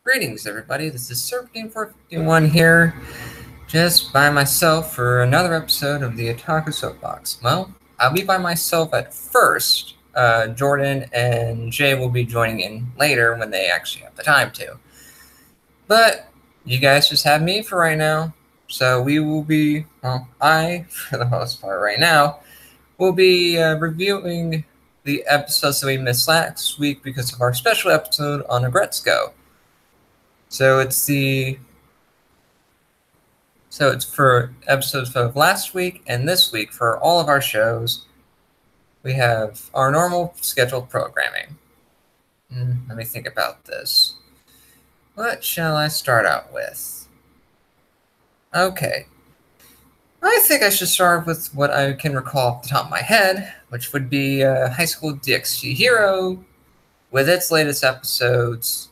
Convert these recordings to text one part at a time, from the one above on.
Greetings, everybody. This is Serpentine451 here, just by myself for another episode of the Otaku Soapbox. Well, I'll be by myself at first. Jordan and Jay will be joining in later when they actually have the time to. But you guys just have me for right now. So we will be, I, for the most part right now, will be reviewing the episodes that we missed last week because of our special episode on Agretzko. So it's for episodes of last week and this week for all of our shows. We have our normal scheduled programming. Let me think about this. What shall I start out with? Okay. I think I should start with what I can recall off the top of my head, which would be High School DxD Hero with its latest episodes.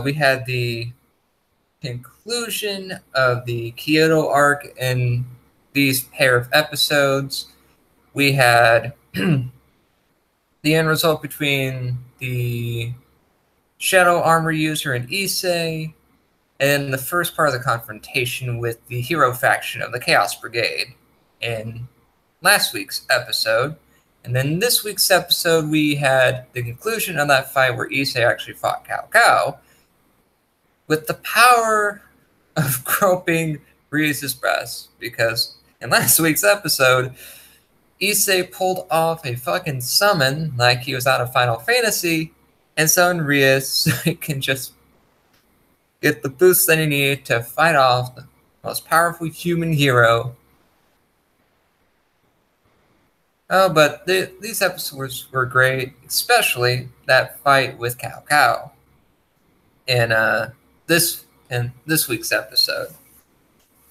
We had the conclusion of the Kyoto arc in these pair of episodes. We had the end result between the Shadow Armor user and Issei, and the first part of the confrontation with the hero faction of the Chaos Brigade in last week's episode. And then this week's episode, we had the conclusion of that fight where Issei actually fought Cao Cao with the power of groping Rias' breast. Because in last week's episode, Issei pulled off a fucking summon like he was out of Final Fantasy and summoned Rias so he can just get the boost that he needed to fight off the most powerful human hero. Oh, but these episodes were great, especially that fight with Cao Cao in this week's episode.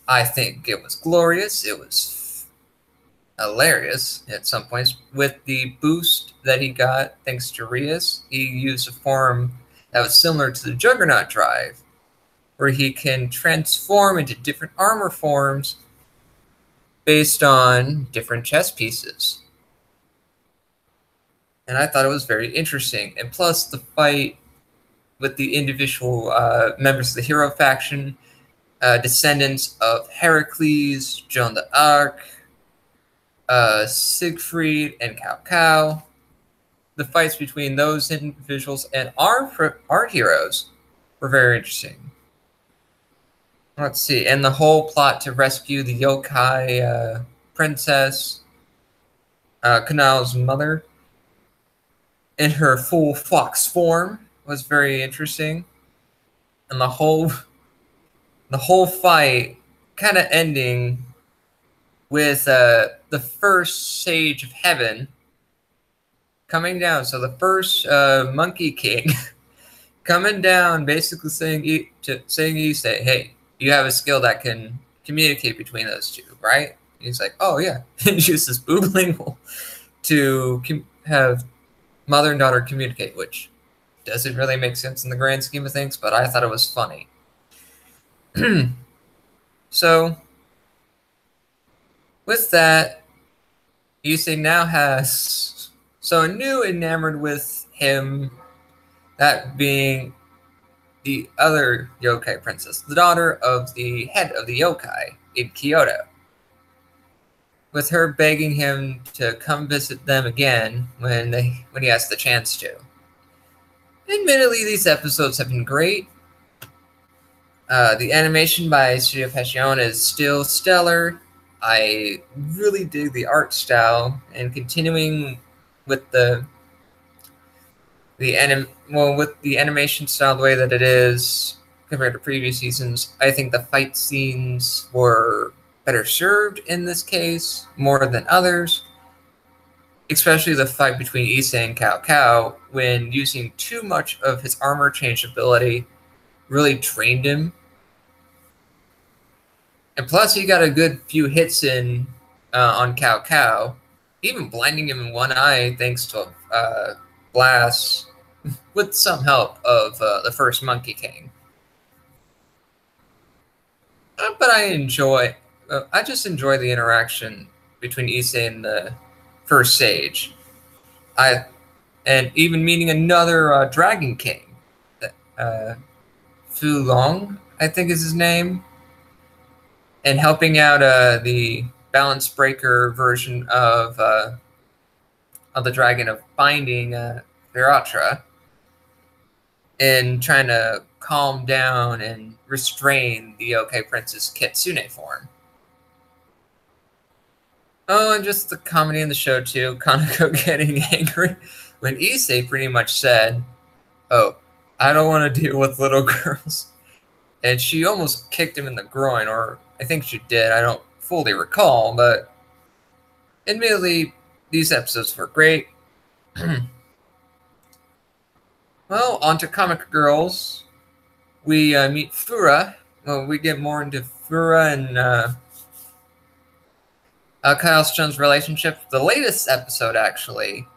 I think it was glorious. It was hilarious at some points with the boost that he got thanks to Rias. He used a form that was similar to the Juggernaut Drive, where he can transform into different armor forms based on different chess pieces. And I thought it was very interesting. And plus, the fight with the individual members of the hero faction, descendants of Heracles, Joan d'Arc, Siegfried, and Cao Cao. The fights between those individuals and our heroes were very interesting. Let's see, and the whole plot to rescue the yokai princess, Kanal's mother, in her full fox form was very interesting. And the whole fight kind of ending with the first Sage of Heaven coming down. So the first Monkey King coming down, basically saying Issei, hey, you have a skill that can communicate between those two, right? He's like, oh, yeah. And use this boobling to have mother and daughter communicate, which doesn't really make sense in the grand scheme of things, but I thought it was funny. So, with that, Issei now has someone new enamored with him, that being the other yokai princess, the daughter of the head of the yokai in Kyoto, with her begging him to come visit them again when he has the chance to. Admittedly, these episodes have been great. The animation by Studio Passion is still stellar. I really dig the art style, and continuing with the animation style the way that it is compared to previous seasons, I think the fight scenes were better served in this case more than others, especially the fight between Issei and Cao Cao, when using too much of his armor changeability really drained him. And plus, he got a good few hits in on Cao Cao, even blinding him in one eye thanks to blast with some help of the first Monkey King. But I just enjoy the interaction between Issei and the first Sage. And even meeting another Dragon King Fu Long, I think is his name, and helping out the balance breaker version of the Dragon of Binding, Viratra, in trying to calm down and restrain the OK Princess Kitsune form. Oh, and just the comedy in the show, too. Kaneko getting angry when Issei pretty much said, "Oh, I don't want to deal with little girls." And she almost kicked him in the groin, or I think she did. I don't fully recall, but admittedly, these episodes were great. Well, on to Comic Girls. We meet Fura. Well, we get more into Fura and Kyle Chun's relationship. The latest episode, actually,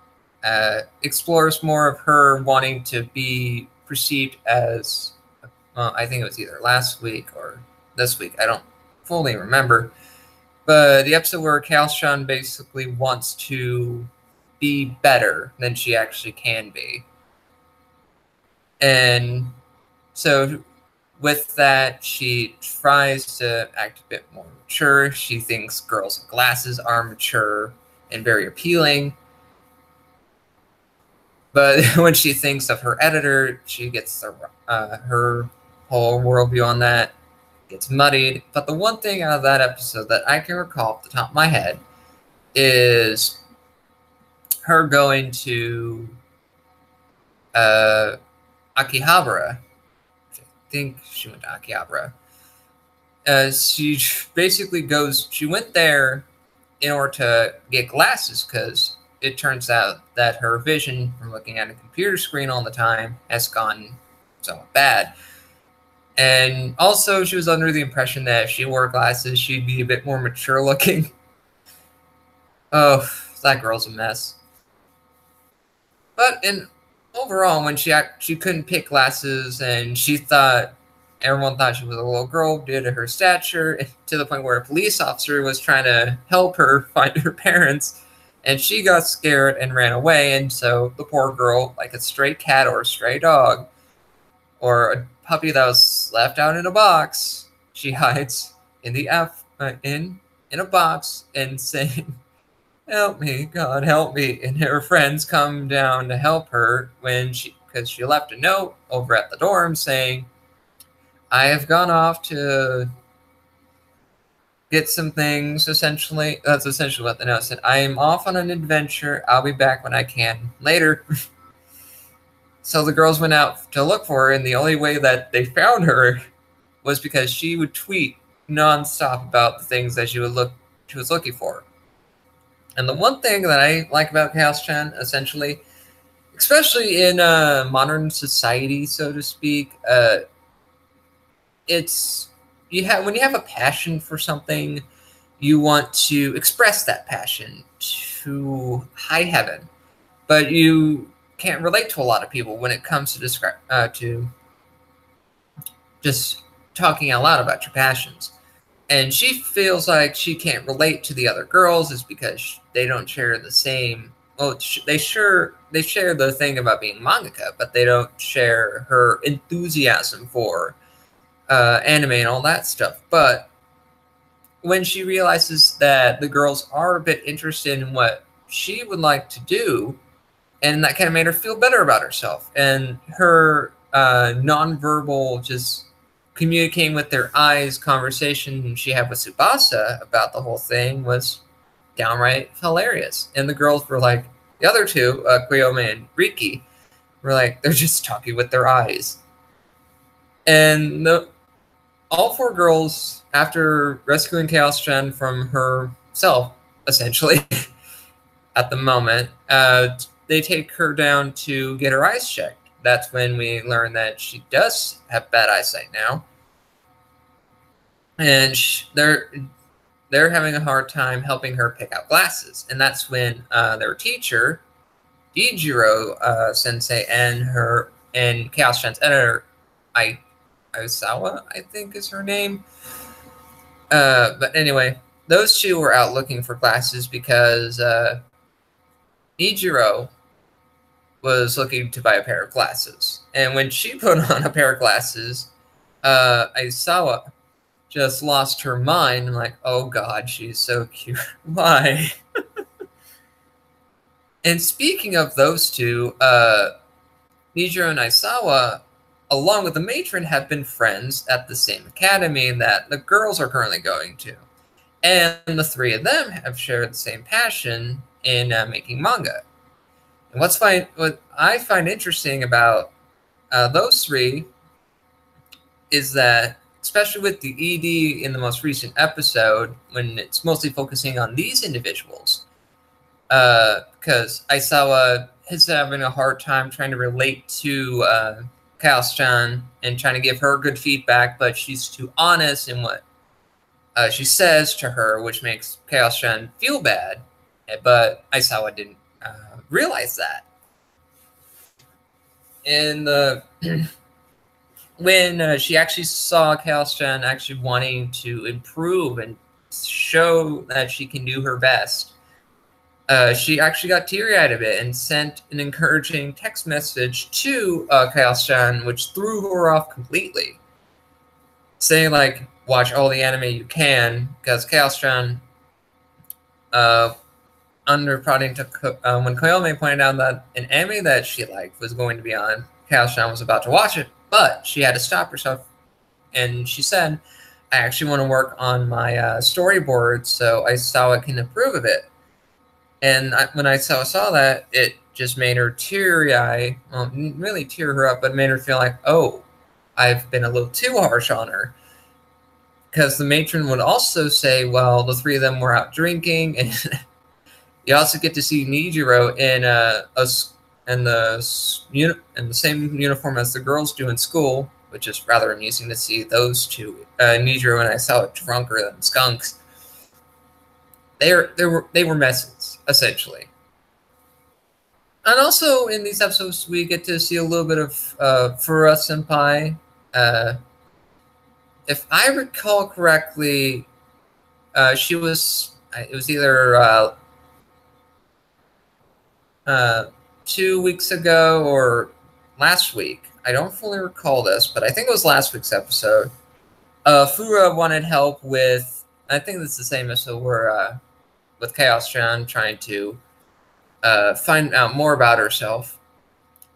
explores more of her wanting to be perceived as, I think it was either last week or this week. I don't fully remember. But the episode where Kyle Chun basically wants to be better than she actually can be. And so with that, she tries to act a bit more mature. She thinks girls with glasses are mature and very appealing. But when she thinks of her editor, she gets her whole worldview on that gets muddied. But the one thing out of that episode that I can recall off the top of my head is her going to Akihabara. I think she went to Akihabara. She basically she went there in order to get glasses, because it turns out that her vision from looking at a computer screen all the time has gone somewhat bad. And also, she was under the impression that if she wore glasses, she'd be a bit more mature looking. Oh, that girl's a mess. But overall, when she couldn't pick glasses, and everyone thought she was a little girl due to her stature, to the point where a police officer was trying to help her find her parents, and she got scared and ran away. And so the poor girl, like a stray cat or a stray dog or a puppy that was left out in a box, she hides in in a box and saying, "Help me, God, help me." And her friends come down to help her because she left a note over at the dorm saying, "I have gone off to get some things," essentially. That's essentially what the note said. "I am off on an adventure. I'll be back when I can. Later." So the girls went out to look for her, and the only way that they found her was because she would tweet nonstop about the things that she was looking for. And the one thing that I like about Chaos-chan, essentially, especially in modern society, so to speak, when you have a passion for something, you want to express that passion to high heaven, but you can't relate to a lot of people when it comes to to just talking out loud about your passions. And she feels like she can't relate to the other girls is because they don't share the same. Well, they share the thing about being mangaka, but they don't share her enthusiasm for anime and all that stuff. But when she realizes that the girls are a bit interested in what she would like to do, and that kind of made her feel better about herself. And her nonverbal, just communicating with their eyes conversation she had with Tsubasa about the whole thing was downright hilarious. And the girls were like, the other two, Koyome and Riki, were like, they're just talking with their eyes. And all four girls, after rescuing Chaos-chan from herself, essentially, at the moment, they take her down to get her eyes checked. That's when we learn that she does have bad eyesight now. And they're having a hard time helping her pick out glasses. And that's when their teacher, Ijiro Sensei, and Chaos-chan's editor, Aisawa, I think is her name. But anyway, those two were out looking for glasses because Ijiro was looking to buy a pair of glasses. And when she put on a pair of glasses, Aisawa just lost her mind. I'm like, oh god, she's so cute. Why? And speaking of those two, Nijiro and Aisawa, along with the matron, have been friends at the same academy that the girls are currently going to. And the three of them have shared the same passion in making manga. And what I find interesting about those three is that, especially with the ED in the most recent episode, when it's mostly focusing on these individuals, because Aisawa is having a hard time trying to relate to Chaos-chan and trying to give her good feedback, but she's too honest in what she says to her, which makes Chaos-chan feel bad. But Aisawa didn't realize that. And when she actually saw Chaos-chan actually wanting to improve and show that she can do her best, she actually got teary-eyed a bit and sent an encouraging text message to Chaos-chan, which threw her off completely, saying, like, watch all the anime you can, because Chaos-chan, under prodding to when Koyome pointed out that an anime that she liked was going to be on, Chaos-chan was about to watch it, but she had to stop herself, and she said, I actually want to work on my storyboard so Aisawa can approve of it. And when Aisawa saw that, it just made her teary-eye, well, didn't really tear her up, but made her feel like, oh, I've been a little too harsh on her. Because the matron would also say, well, the three of them were out drinking, and you also get to see Nijiro in the same uniform as the girls do in school, which is rather amusing to see those two, Nijiro and Aisawa, drunker than skunks. They were messes, essentially. And also in these episodes, we get to see a little bit of Fura Senpai. If I recall correctly, she was. It was either 2 weeks ago or last week. I don't fully recall this, but I think it was last week's episode. Fura wanted help with. I think this is the same episode where with Chaos-chan trying to find out more about herself.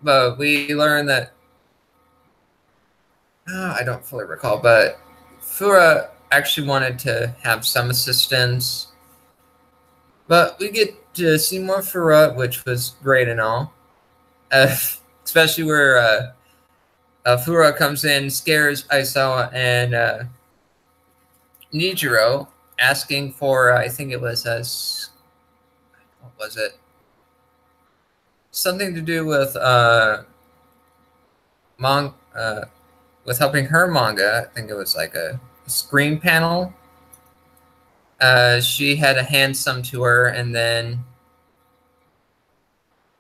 But we learned that I don't fully recall, but Fura actually wanted to have some assistance. But we get to see more Fura, which was great and all. Especially where Fura comes in, scares Aisawa and Nijiro, asking for, I think it was what was it? Something to do with with helping her manga. I think it was like a screen panel. She had to hand some to her, and then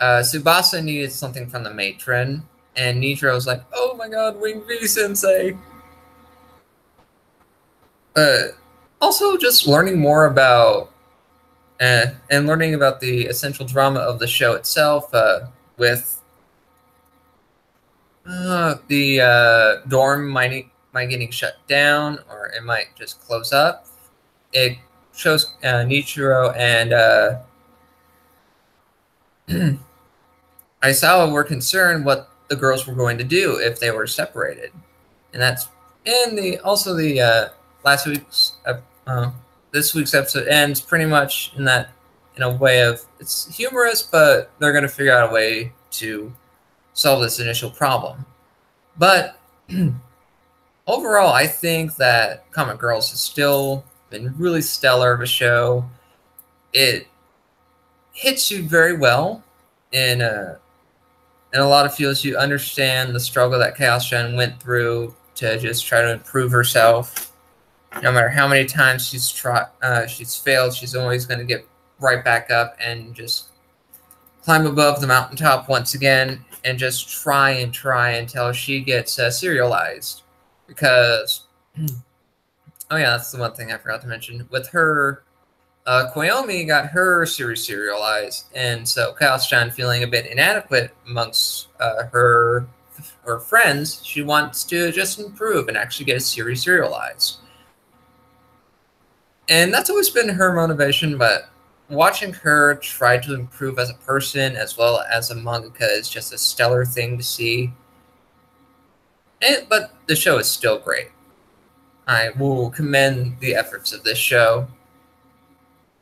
Tsubasa needed something from the matron, and Nijiro was like, "Oh my God, Wing V Sensei!" Also, just learning more about and learning about the essential drama of the show itself, with the dorm might getting shut down, or it might just close up. It shows Nichiro and Aisawa were concerned what the girls were going to do if they were separated, and that's in the last week's this week's episode ends pretty much in a way of, it's humorous, but they're going to figure out a way to solve this initial problem. But overall, I think that Comic Girls has still been really stellar of a show. It hits you very well in a lot of fields. You understand the struggle that Chaos-chan went through to just try to improve herself. No matter how many times she's failed, she's always going to get right back up and just climb above the mountaintop once again and just try until she gets serialized. Because, oh yeah, that's the one thing I forgot to mention. With her Koyomi got her series serialized, and so Chaos-chan, feeling a bit inadequate amongst her friends, she wants to just improve and actually get a series serialized. And that's always been her motivation, but watching her try to improve as a person as well as a mangaka is just a stellar thing to see. But the show is still great. I will commend the efforts of this show.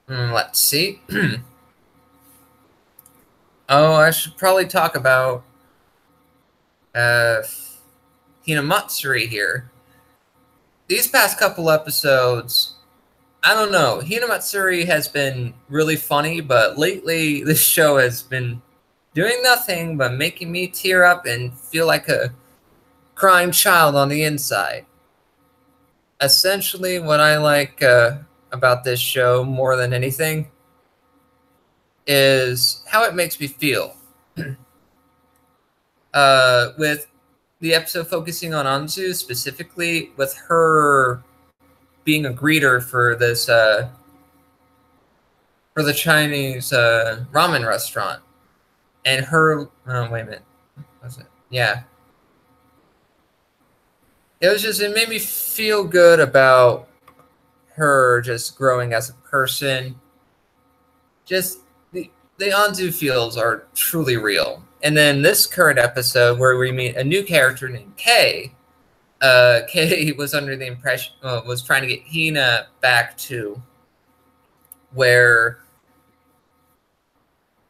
Let's see. Oh, I should probably talk about Hinamatsuri here. These past couple episodes, I don't know. Hinamatsuri has been really funny, but lately this show has been doing nothing but making me tear up and feel like a crying child on the inside. Essentially, what I like about this show more than anything is how it makes me feel. With the episode focusing on Anzu, specifically with her being a greeter for this for the Chinese ramen restaurant, and her wait a minute, was it? Yeah, it made me feel good about her just growing as a person. Just the Anzu feels are truly real. And then this current episode where we meet a new character named Kei. Kei was under the impression, was trying to get Hina back to wherever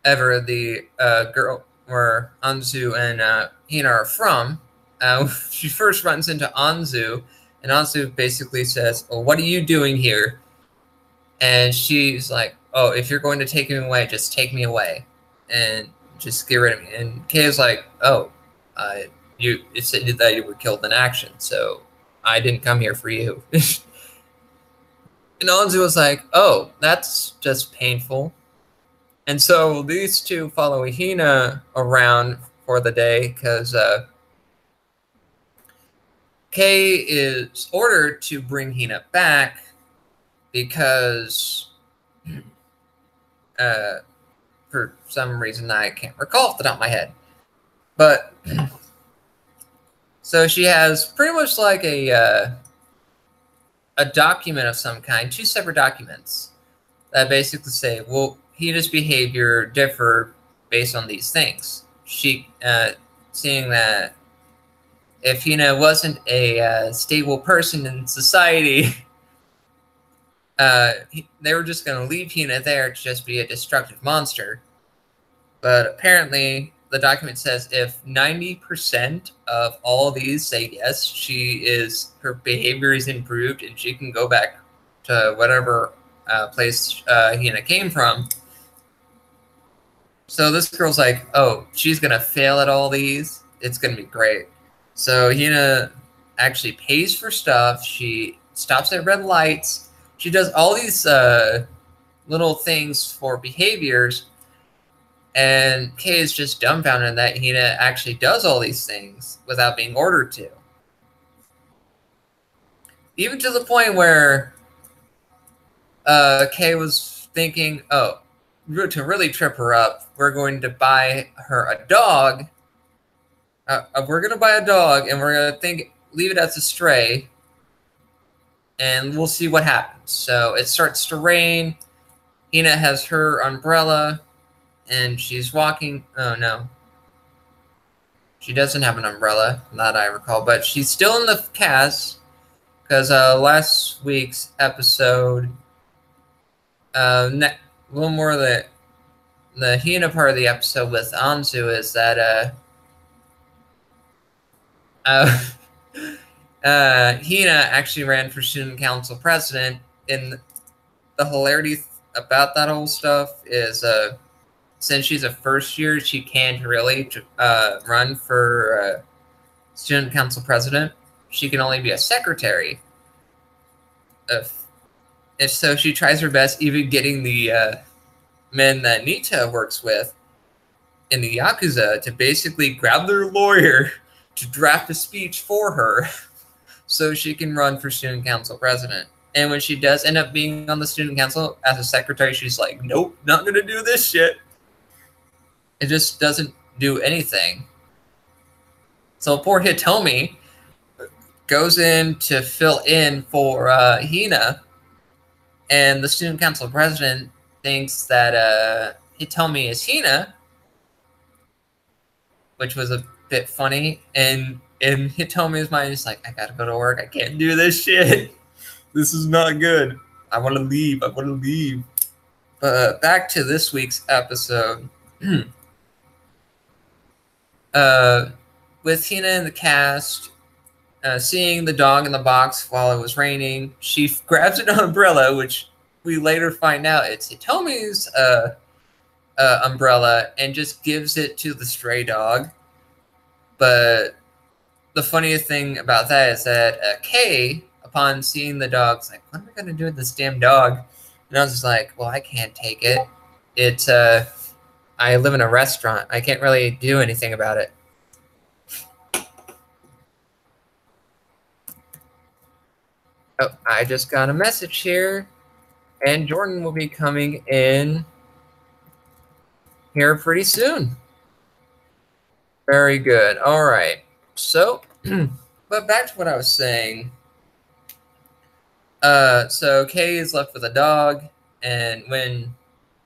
the girl, where Anzu and Hina are from. She first runs into Anzu, and Anzu basically says, "Oh, what are you doing here?" And she's like, "Oh, if you're going to take me away, just take me away, and just get rid of me." And Kei is like, "Oh, it said that you were killed in action, so I didn't come here for you." And Anzu was like, "Oh, that's just painful." And so these two follow Hina around for the day because Kei is ordered to bring Hina back because for some reason I can't recall off the top of my head. But so she has pretty much like a document of some kind, two separate documents that basically say, well, Hina's behavior differed based on these things. She, seeing that if Hina wasn't a stable person in society, they were just going to leave Hina there to just be a destructive monster. But apparently, the document says if 90% of all these say yes, her behavior is improved and she can go back to whatever place Hina came from. So this girl's like, oh, she's going to fail at all these. It's going to be great. So Hina actually pays for stuff. She stops at red lights. She does all these little things for behaviors. And Kei is just dumbfounded that Hina actually does all these things without being ordered to. Even to the point where Kei was thinking, oh, to really trip her up, we're going to buy her a dog. We're going to buy a dog, and we're going to leave it as a stray, and we'll see what happens. So it starts to rain. Hina has her umbrella, and she's walking. Oh, no. She doesn't have an umbrella, that I recall, but she's still in the cast, because last week's episode, a little more of the Hina part of the episode with Anzu is that Hina actually ran for student council president, and the hilarity about that whole stuff is since she's a first year, she can't really run for student council president. She can only be a secretary. If so, she tries her best, even getting the men that Nita works with in the Yakuza to basically grab their lawyer to draft a speech for her so she can run for student council president. And when she does end up being on the student council as a secretary, she's like, nope, not going to do this shit. It just doesn't do anything. So poor Hitomi goes in to fill in for Hina, and the student council president thinks that Hitomi is Hina, which was a bit funny. And in Hitomi's mind, he's like, I gotta go to work. I can't do this shit. This is not good. I want to leave. I want to leave. But back to this week's episode. With Hina in the cast, seeing the dog in the box while it was raining, she grabs an umbrella, which we later find out it's Hitomi's umbrella, and just gives it to the stray dog. But the funniest thing about that is that Kay, upon seeing the dog, is like, what am I going to do with this damn dog? And I was just like, well, I can't take it. It's, I live in a restaurant. I can't really do anything about it. Oh, I just got a message here, and Jordan will be coming in here pretty soon. Very good. All right. So, but back to what I was saying. So Kay is left with a dog, and when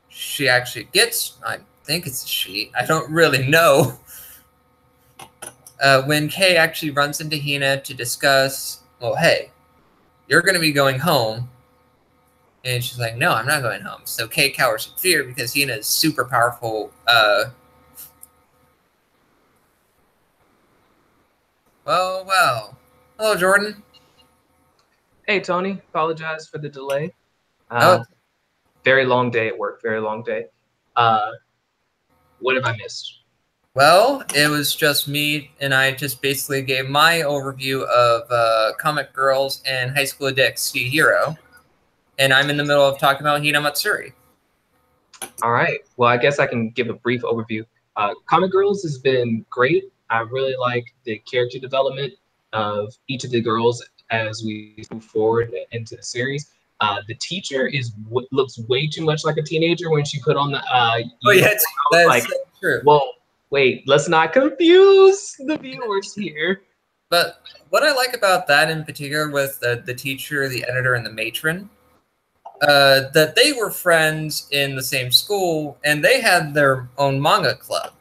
she actually gets, I think it's a she, I don't really know. When Kay actually runs into Hina to discuss, well, hey, you're going to be going home. And she's like, no, I'm not going home. So Kay cowers in fear because Hina is super powerful. Well. Hello, Jordan. Hey, Tony. Apologize for the delay. Oh. Very long day at work. Very long day. What have I missed? Well, it was just me, and I just basically gave my overview of Comic Girls and High School DxD Hero. And I'm in the middle of talking about Hina Matsuri. All right. Well, I guess I can give a brief overview. Comic Girls has been great. I really like the character development of each of the girls as we move forward into the series. The teacher looks way too much like a teenager when she put on the. That's like, true. Well, wait. Let's not confuse the viewers here. But what I like about that in particular with the teacher, the editor, and the matron, that they were friends in the same school, and they had their own manga club.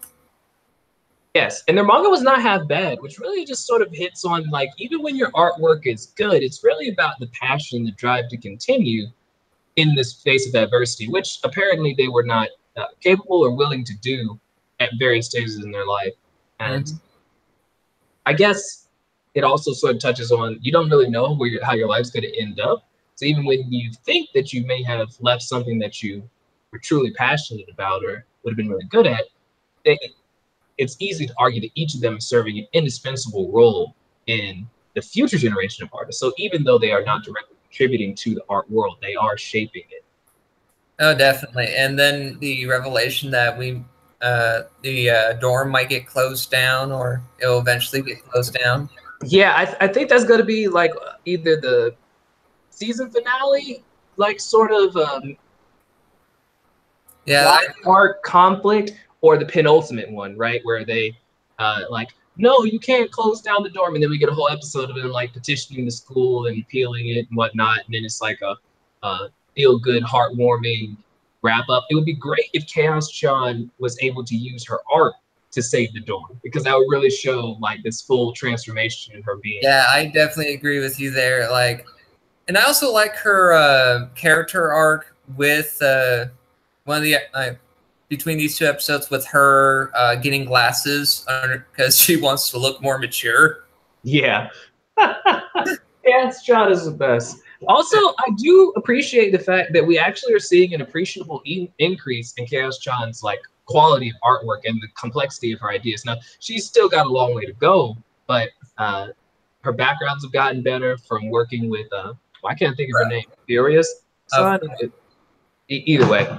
Yes, and their manga was not half bad, which really just sort of hits on, like, even when your artwork is good, it's really about the passion, the drive to continue in this face of adversity, which apparently they were not capable or willing to do at various stages in their life. And I guess it also sort of touches on, you don't really know how your life's going to end up. So even when you think that you may have left something that you were truly passionate about or would have been really good at, it's easy to argue that each of them is serving an indispensable role in the future generation of artists. So even though they are not directly contributing to the art world, they are shaping it. Oh, definitely. And then the revelation that the dorm might get closed down, or it'll eventually get closed down. Yeah, I think that's going to be like either the season finale, like sort of art conflict, or the penultimate one, right, where they like, no, you can't close down the dorm, and then we get a whole episode of them like petitioning the school and appealing it and whatnot, and then it's like a feel-good, heartwarming wrap-up. It would be great if Chaos-chan was able to use her art to save the dorm, because that would really show like this full transformation in her being. Yeah, I definitely agree with you there. Like, and I also like her character arc with one of the between these two episodes, with her getting glasses because she wants to look more mature. Yeah. Chaos-chan is the best. Also, I do appreciate the fact that we actually are seeing an appreciable increase in Chaos-chan's like quality of artwork and the complexity of her ideas. Now, she's still got a long way to go, but her backgrounds have gotten better from working with I can't think of her name. Furious? Either way,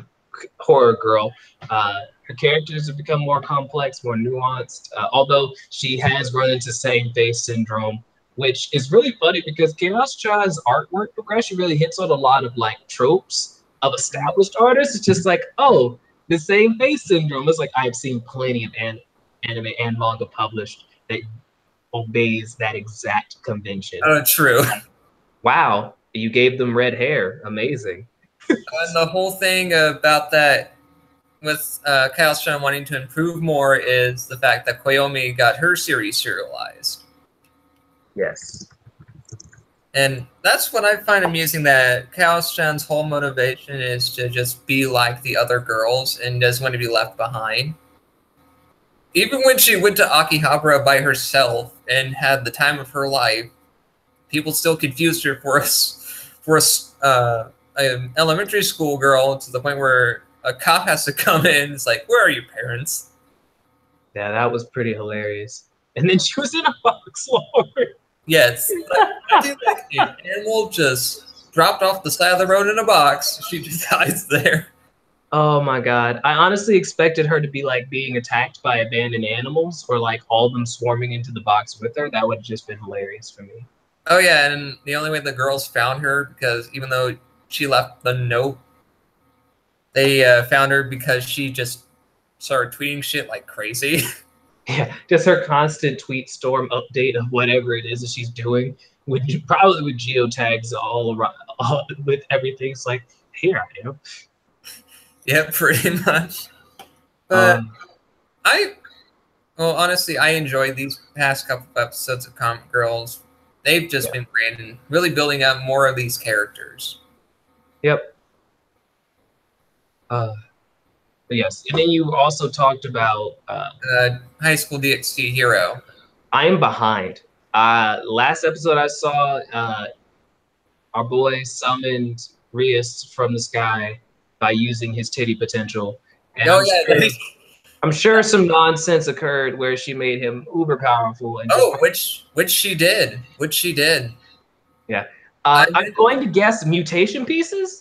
horror girl. Her characters have become more complex, more nuanced, although she has run into same face syndrome which is really funny because Chaos Chai's artwork progression really hits on a lot of like tropes of established artists. It's just like, oh, the same face syndrome. It's like I've seen plenty of anime and manga published that obeys that exact convention. Oh, true. Like, wow, you gave them red hair. Amazing. And the whole thing about that with Kyle wanting to improve more is the fact that Koyomi got her series serialized. Yes. And that's what I find amusing, that Kyle-chan's whole motivation is to just be like the other girls and doesn't want to be left behind. Even when she went to Akihabara by herself and had the time of her life, people still confused her for an elementary school girl, to the point where a cop has to come in. It's like, where are your parents? Yeah, that was pretty hilarious. And then she was in a box war. Yes. I think like an animal just dropped off the side of the road in a box. She just hides there. Oh my god. I honestly expected her to be like being attacked by abandoned animals or like all of them swarming into the box with her. That would have just been hilarious for me. Oh yeah, and the only way the girls found her, because even though she left the note, they found her because she just started tweeting shit like crazy. Yeah, just her constant tweet storm update of whatever it is that she's doing, with probably with geotags all around, with everything. It's like, here I am. Yeah, pretty much. But well, honestly, I enjoyed these past couple of episodes of Comic Girls. They've just been great and really building up more of these characters. Yep. Yes, and then you also talked about High School DxD Hero. I'm behind. Last episode I saw, our boy summoned Rias from the sky by using his titty potential. And I'm sure some nonsense occurred where she made him uber powerful. And which she did. Yeah. I'm going to guess mutation pieces.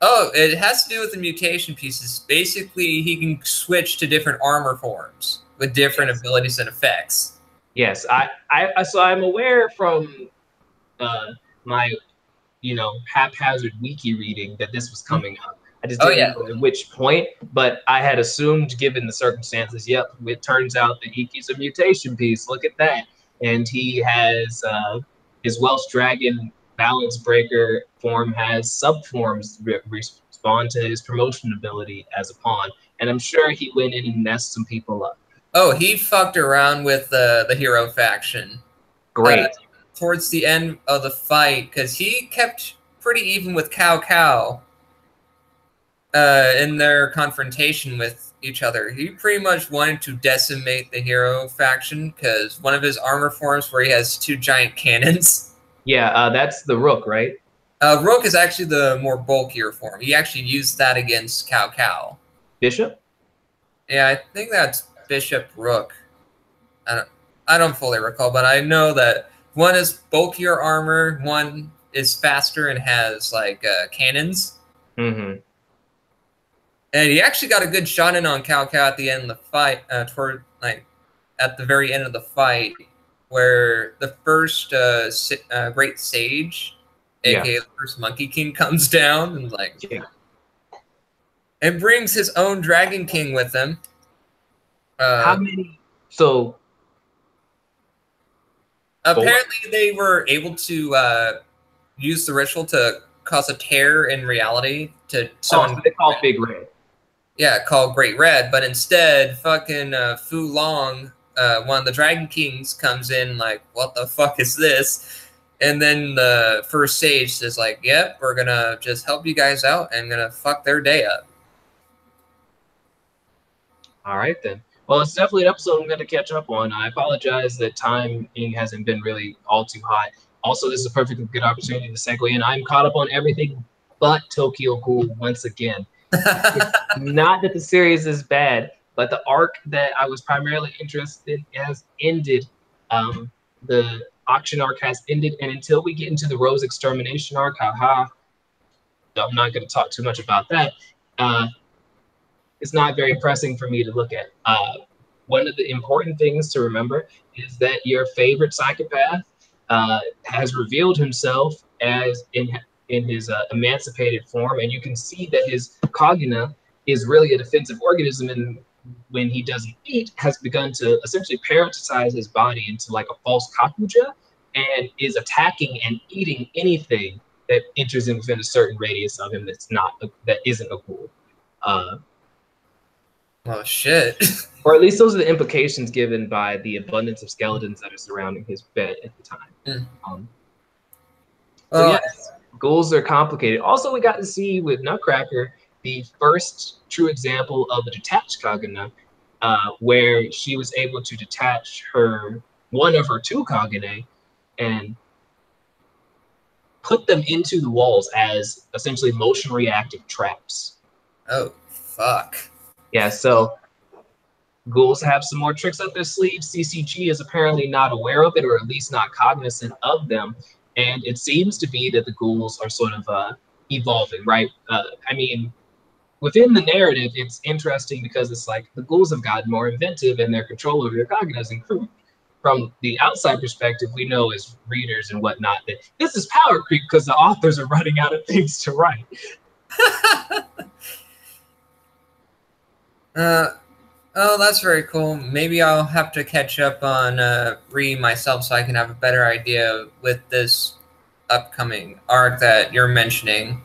Oh, it has to do with the mutation pieces. Basically, he can switch to different armor forms with different abilities and effects. Yes, so I'm aware from my, haphazard wiki reading that this was coming up. I just didn't know at which point, but I had assumed, given the circumstances, yep, it turns out that Iki's a mutation piece. Look at that. And he has his Welsh Dragon Balance Breaker form has subforms respond to his promotion ability as a pawn. And I'm sure he went in and messed some people up. Oh, he fucked around with the hero faction. Great. Towards the end of the fight, because he kept pretty even with Cao in their confrontation with each other. He pretty much wanted to decimate the hero faction because one of his armor forms where he has two giant cannons. Yeah, that's the Rook, right? Rook is actually the more bulkier form. He actually used that against Cao. Bishop? Yeah, I think that's Bishop Rook. I don't fully recall, but I know that one is bulkier armor, one is faster and has like cannons. Mm-hmm. And he actually got a good shot in on Cao at the end of the fight, at the very end of the fight, where the first Great Sage, aka the first Monkey King, comes down and and brings his own Dragon King with him. How many? So apparently they were able to use the ritual to cause a tear in reality to summon. So they call Big Red. Yeah, called Great Red, but instead, fucking Fu Long, one of the Dragon Kings, comes in like, what the fuck is this? And then the first sage says like, yep, we're gonna just help you guys out and gonna fuck their day up. All right, then. Well, it's definitely an episode I'm going to catch up on. I apologize that timing hasn't been really all too hot. Also, this is a perfectly good opportunity to segue in. I'm caught up on everything but Tokyo Ghoul once again. Not that the series is bad, but the arc that I was primarily interested in has ended. The auction arc has ended, and until we get into the Rose Extermination arc, I'm not going to talk too much about that. It's not very pressing for me to look at. One of the important things to remember is that your favorite psychopath has revealed himself as in his emancipated form, and you can see that his cogna is really a defensive organism, and when he doesn't eat, has begun to essentially parasitize his body into like a false kakuja, and is attacking and eating anything that enters in within a certain radius of him that isn't a ghoul. Oh shit. Or at least those are the implications given by the abundance of skeletons that are surrounding his bed at the time. So yes, ghouls are complicated. Also, we got to see with Nutcracker the first true example of a detached Kagana, where she was able to detach one of her two Kagane and put them into the walls as essentially motion reactive traps. Oh, fuck. Yeah, so ghouls have some more tricks up their sleeves. CCG is apparently not aware of it, or at least not cognizant of them. And it seems to be that the ghouls are sort of evolving, right? I mean, within the narrative, it's interesting because it's like the ghouls have gotten more inventive and their control over their cognition has improved. From the outside perspective, we know as readers and whatnot that this is power creep because the authors are running out of things to write. Oh, that's very cool. Maybe I'll have to catch up on Re myself so I can have a better idea with this upcoming arc that you're mentioning.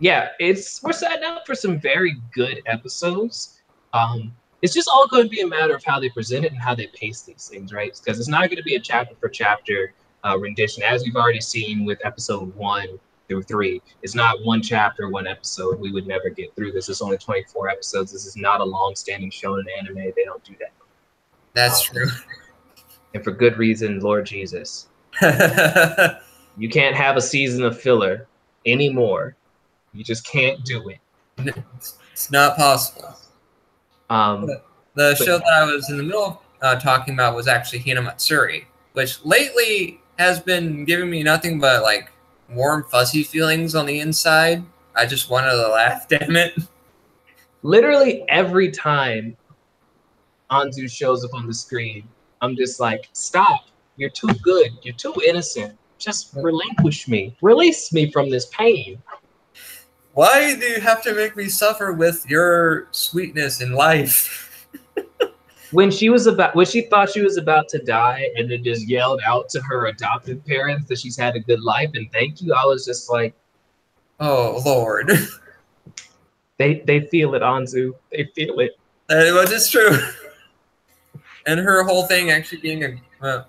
Yeah, we're setting up for some very good episodes. It's just all going to be a matter of how they present it and how they pace these things, right? Because it's not going to be a chapter for chapter rendition, as we've already seen with episode 1 through 3. It's not one chapter, one episode. We would never get through this. It's only 24 episodes. This is not a long-standing shonen anime. They don't do that. That's true. And for good reason, Lord Jesus. You can't have a season of filler anymore. You just can't do it. It's not possible. The show that I was in the middle of talking about was actually Hina Matsuri, which lately has been giving me nothing but like warm, fuzzy feelings on the inside. I just wanted to laugh, damn it. Literally every time Anzu shows up on the screen, I'm just like, stop. You're too good. You're too innocent. Just relinquish me. Release me from this pain. Why do you have to make me suffer with your sweetness in life? When she thought she was about to die and then just yelled out to her adoptive parents that she's had a good life and thank you, I was just like, oh Lord. They feel it, Anzu. They feel it. Which is true. And her whole thing actually being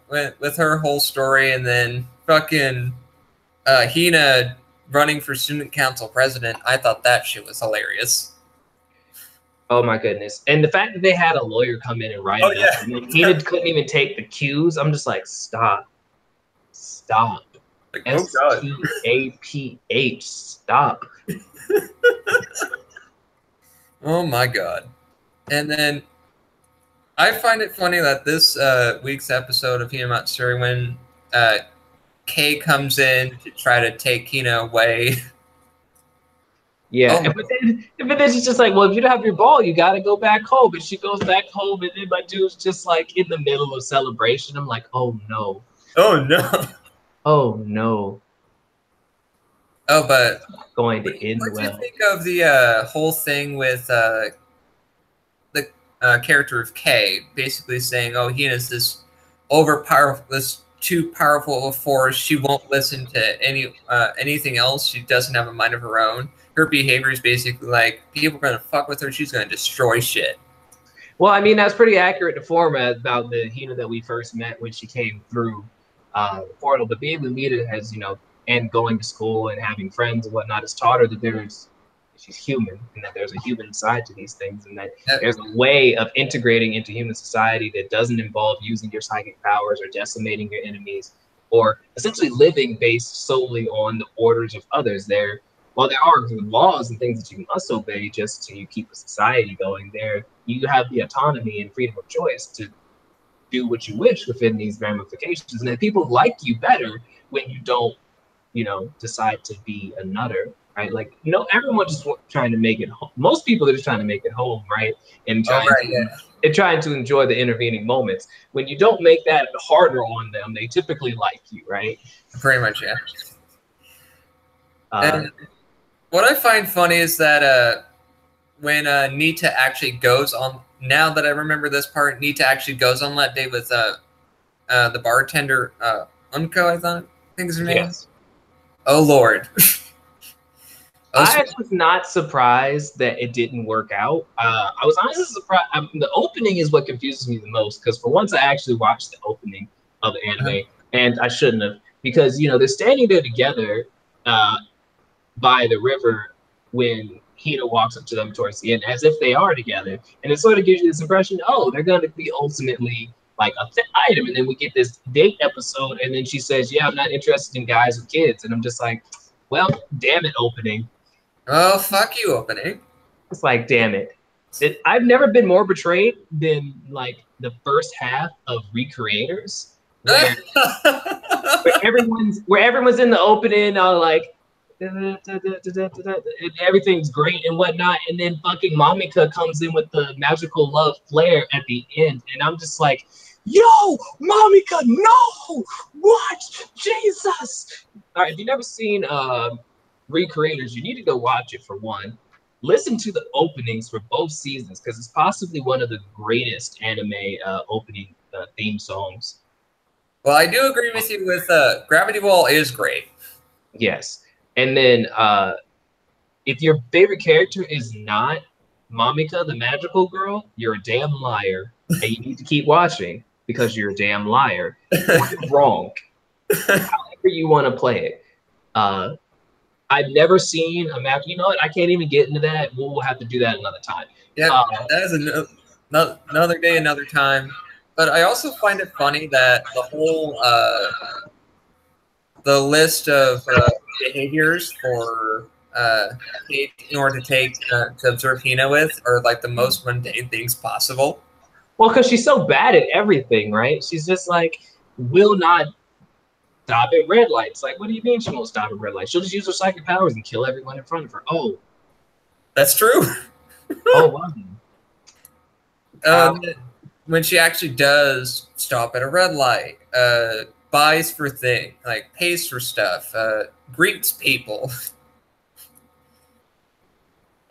with her whole story, and then fucking Hina running for student council president. I thought that shit was hilarious. Oh my goodness. And the fact that they had a lawyer come in and write it up, and Hina couldn't even take the cues. I'm just like, stop. Like, oh God. STAPH, stop. Oh my God. And then I find it funny that this week's episode of Hina Matsuri, when Kay comes in to try to take Hina away. Yeah, but then she's just like, well, if you don't have your ball, you got to go back home. And she goes back home, and then my dude's just like in the middle of celebration. I'm like, oh no. Oh no. Oh no. Oh, but going to end well. What do you think of the whole thing with the character of Kay basically saying, "Oh, Hina's this too powerful a force. She won't listen to anything else. She doesn't have a mind of her own. Her behavior is basically like people are gonna fuck with her. She's gonna destroy shit." Well, I mean, that's pretty accurate to format about the Hina that we first met when she came through the portal. But being with Mita has, and going to school and having friends and whatnot has taught her that she's human and that there's a human side to these things, and that there's a way of integrating into human society that doesn't involve using your psychic powers or decimating your enemies or essentially living based solely on the orders of others. While there are laws and things that you must obey just to keep a society going, you have the autonomy and freedom of choice to do what you wish within these ramifications. And that people like you better when you don't, decide to be a nutter, right? Like, everyone's just trying to make it home. Most people are just trying to make it home, right? And trying to and trying to enjoy the intervening moments. When you don't make that harder on them, they typically like you, right? Pretty much, yeah. And what I find funny is that when Nita actually goes on, now that I remember this part, Nita actually goes on that date with the bartender, Unko, I think is her name. Yes. Oh, Lord. I was not surprised that it didn't work out. I was honestly surprised. The opening is what confuses me the most, because for once I actually watched the opening of the anime, and I shouldn't have, because, you know, they're standing there together by the river when Hina walks up to them towards the end, as if they are together. And it sort of gives you this impression, oh, they're going to be ultimately like a fit item. And then we get this date episode, and then she says, yeah, I'm not interested in guys with kids. And I'm just like, well, damn it, opening. Oh, fuck you, opening. It's like, damn it. I've never been more betrayed than like the first half of Recreators, where, where everyone's in the opening, all like, and everything's great and whatnot, and then fucking Mamika comes in with the magical love flare at the end, and I'm just like, yo, Mamika, no, what, Jesus. All right, if you've never seen Recreators, you need to go watch it. For one, listen to the openings for both seasons, because it's possibly one of the greatest anime opening theme songs. Well, I do agree with you with Gravity Ball is great. Yes. And then if your favorite character is not Mamika, the magical girl, you're a damn liar. And you need to keep watching, because you're a damn liar. You're wrong. However you want to play it. I've never seen a map. You know what? I can't even get into that. We'll have to do that another time. Yeah, that is another day, another time. But I also find it funny that the whole the list of behaviors for Kate in order to observe Hina with are like the most mundane things possible. Well, because she's so bad at everything, right? She's just like, will not stop at red lights. Like, what do you mean she won't stop at red lights? She'll just use her psychic powers and kill everyone in front of her. Oh, that's true. Oh, wow. When she actually does stop at a red light, buys for things, like pays for stuff, greets people,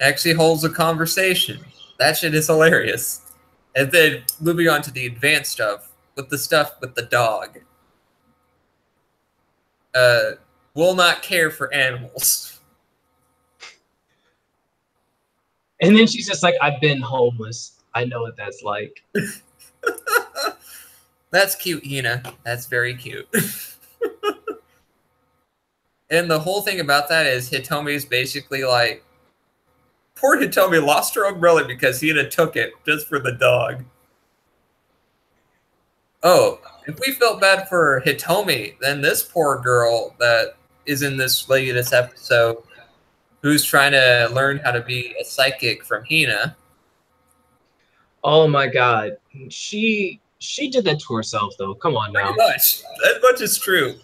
actually holds a conversation. That shit is hilarious. And then moving on to the advanced stuff, with the dog. Will not care for animals. And then she's just like, I've been homeless. I know what that's like. That's cute, Hina. That's very cute. And the whole thing about that is Hitomi is basically like, poor Hitomi lost her umbrella because Hina took it just for the dog. Oh, if we felt bad for Hitomi, then this poor girl that is in this latest episode, who's trying to learn how to be a psychic from Hina. Oh my god. She did that to herself, though. Come on now. Pretty much. That much is true.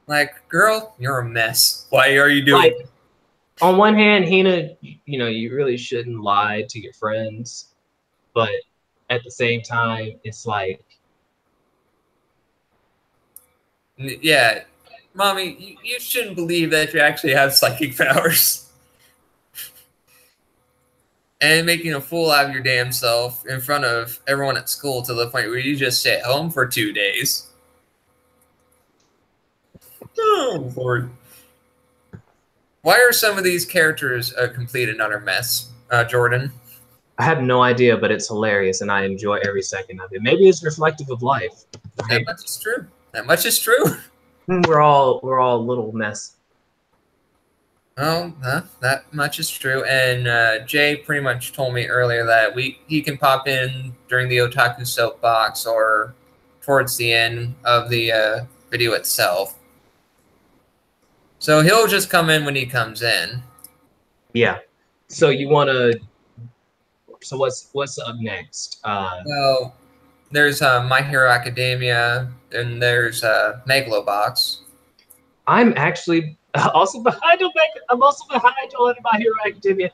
Like, girl, you're a mess. Why are you doing like, on one hand, Hina, you know, you really shouldn't lie to your friends. But at the same time, it's like, yeah, Mommy, you shouldn't believe that you actually have psychic powers. And making a fool out of your damn self in front of everyone at school to the point where you just stay at home for 2 days. Oh, Lord. Why are some of these characters a complete and utter mess, Jordan? I have no idea, but it's hilarious, and I enjoy every second of it. Maybe it's reflective of life. Right? That much is true. That much is true. We're all a little mess. Oh, that much is true. And Jay pretty much told me earlier that he can pop in during the Otaku Soapbox or towards the end of the video itself. So he'll just come in when he comes in. Yeah. So you want to... So what's up next? Well, there's My Hero Academia, and there's Megalobox. I'm actually also behind on I'm also behind on My Hero Academia.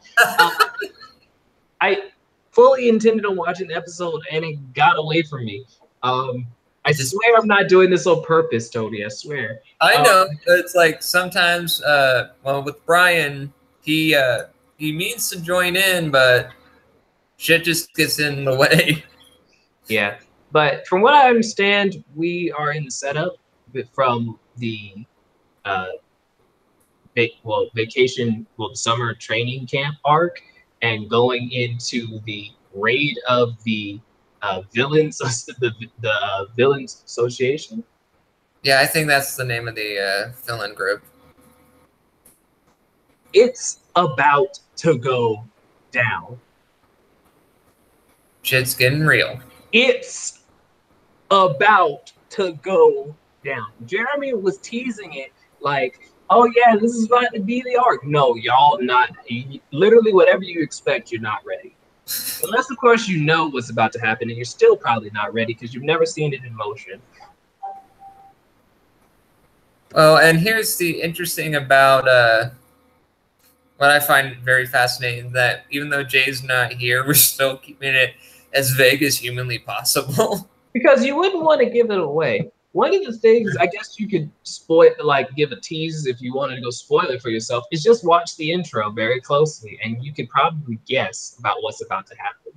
fully intended on watching the episode, and it got away from me. I swear I'm not doing this on purpose, Tony. I swear. I know. It's like sometimes, well, with Brian, he means to join in, but shit just gets in the way. Yeah, but from what I understand, we are in the setup from the summer training camp arc, and going into the raid of the villains, the villains association. Yeah, I think that's the name of the villain group. It's about to go down. Shit's getting real. It's about to go down. Jeremy was teasing it like, oh yeah, this is about to be the arc. No, y'all not. Literally, whatever you expect, you're not ready. Unless, of course, you know what's about to happen, and you're still probably not ready because you've never seen it in motion. Well, and here's the interesting about what I find very fascinating, that even though Jay's not here, we're still keeping it as vague as humanly possible. Because you wouldn't want to give it away. One of the things I guess you could spoil, like give a tease if you wanted to go spoil it for yourself, is just watch the intro very closely, and you could probably guess about what's about to happen.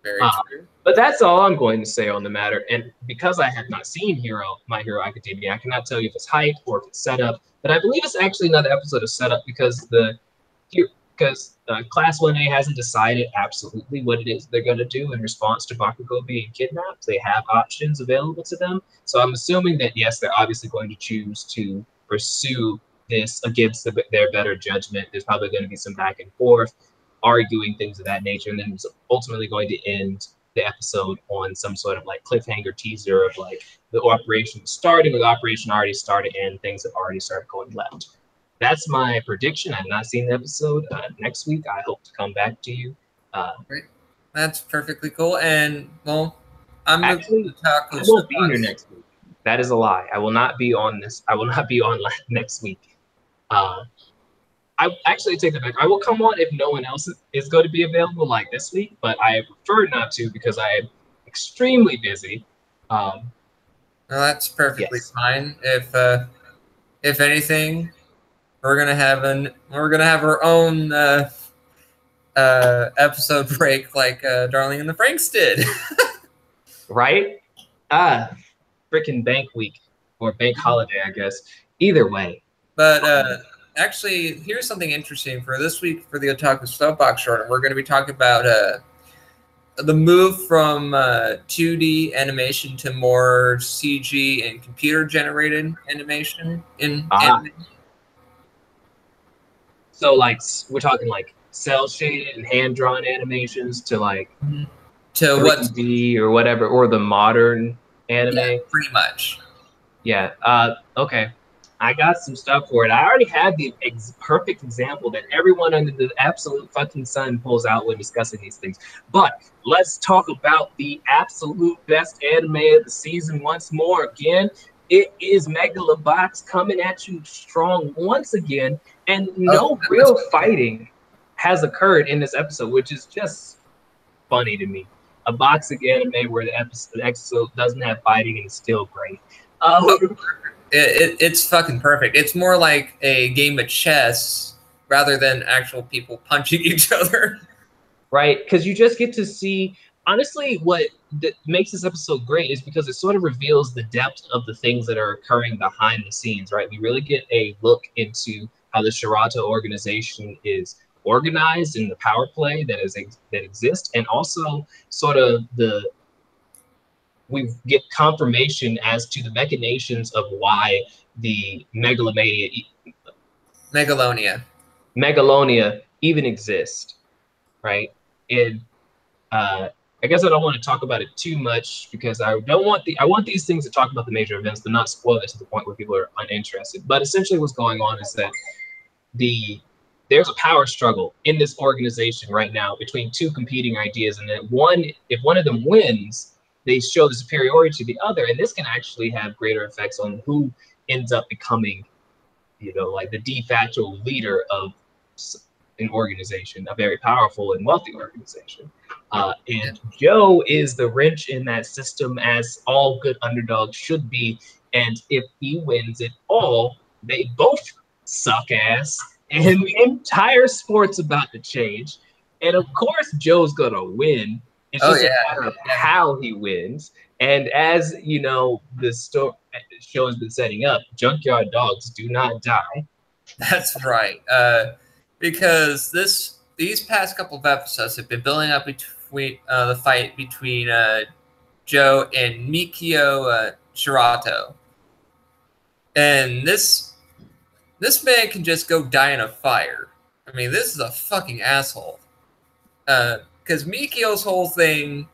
Very true. But that's all I'm going to say on the matter. And because I have not seen My Hero Academia, I cannot tell you if it's hype or if it's setup. But I believe it's actually another episode of setup because Class 1A hasn't decided absolutely what it is they're going to do in response to Bakugo being kidnapped. They have options available to them. So I'm assuming that, yes, they're obviously going to choose to pursue this against their better judgment. There's probably going to be some back and forth, arguing things of that nature, and then it's ultimately going to end the episode on some sort of like cliffhanger teaser of like the operation starting, with the operation already started and things have already started going left. That's my prediction. I've not seen the episode. Next week, I hope to come back to you. Great. That's perfectly cool. And, well, I'm actually, I won't be here next week. That is a lie. I will not be on this. I will not be on next week. I actually take that back. I will come on if no one else is going to be available like this week, but I prefer not to because I am extremely busy. Well, that's perfectly fine. If anything, we're gonna have our own episode break like Darling and the Franks did. Right? Freaking bank week or bank holiday, I guess. Either way. But actually, here's something interesting for this week for the Otaku Soapbox Short. We're going to be talking about the move from 2D animation to more CG and computer-generated animation in anime. So, like, we're talking like cel-shaded and hand-drawn animations to like to 3D or whatever, or the modern anime. Yeah, pretty much. Yeah. Okay. I got some stuff for it. I already had the perfect example that everyone under the absolute fucking sun pulls out when discussing these things. But let's talk about the absolute best anime of the season once more. Again, it is Megalobox coming at you strong once again, and no real fighting has occurred in this episode, which is just funny to me. A boxing anime where the episode doesn't have fighting and it's still great. It's fucking perfect. It's more like a game of chess rather than actual people punching each other. Right, because you just get to see, honestly, what makes this episode great is because it sort of reveals the depth of the things that are occurring behind the scenes, right? We really get a look into how the Shirata organization is organized and the power play that exists, and also sort of we get confirmation as to the machinations of why the Megalonia even exist, right? And I guess I don't want to talk about it too much because I want these things to talk about the major events, but not spoil it to the point where people are uninterested. But essentially what's going on is that there's a power struggle in this organization right now between two competing ideas, and that if one of them wins, they show the superiority to the other, and this can actually have greater effects on who ends up becoming, like the de facto leader of an organization, a very powerful and wealthy organization. And Joe is the wrench in that system, as all good underdogs should be. And if he wins it all, they both suck ass, and the entire sport's about to change. And of course, Joe's gonna win. It's just a matter of how he wins. And as you know, the show has been setting up, junkyard dogs do not die. That's right. Because these past couple of episodes have been building up between the fight between Joe and Mikio Shirato. And this man can just go die in a fire. I mean, this is a fucking asshole. Because Mikio's whole thing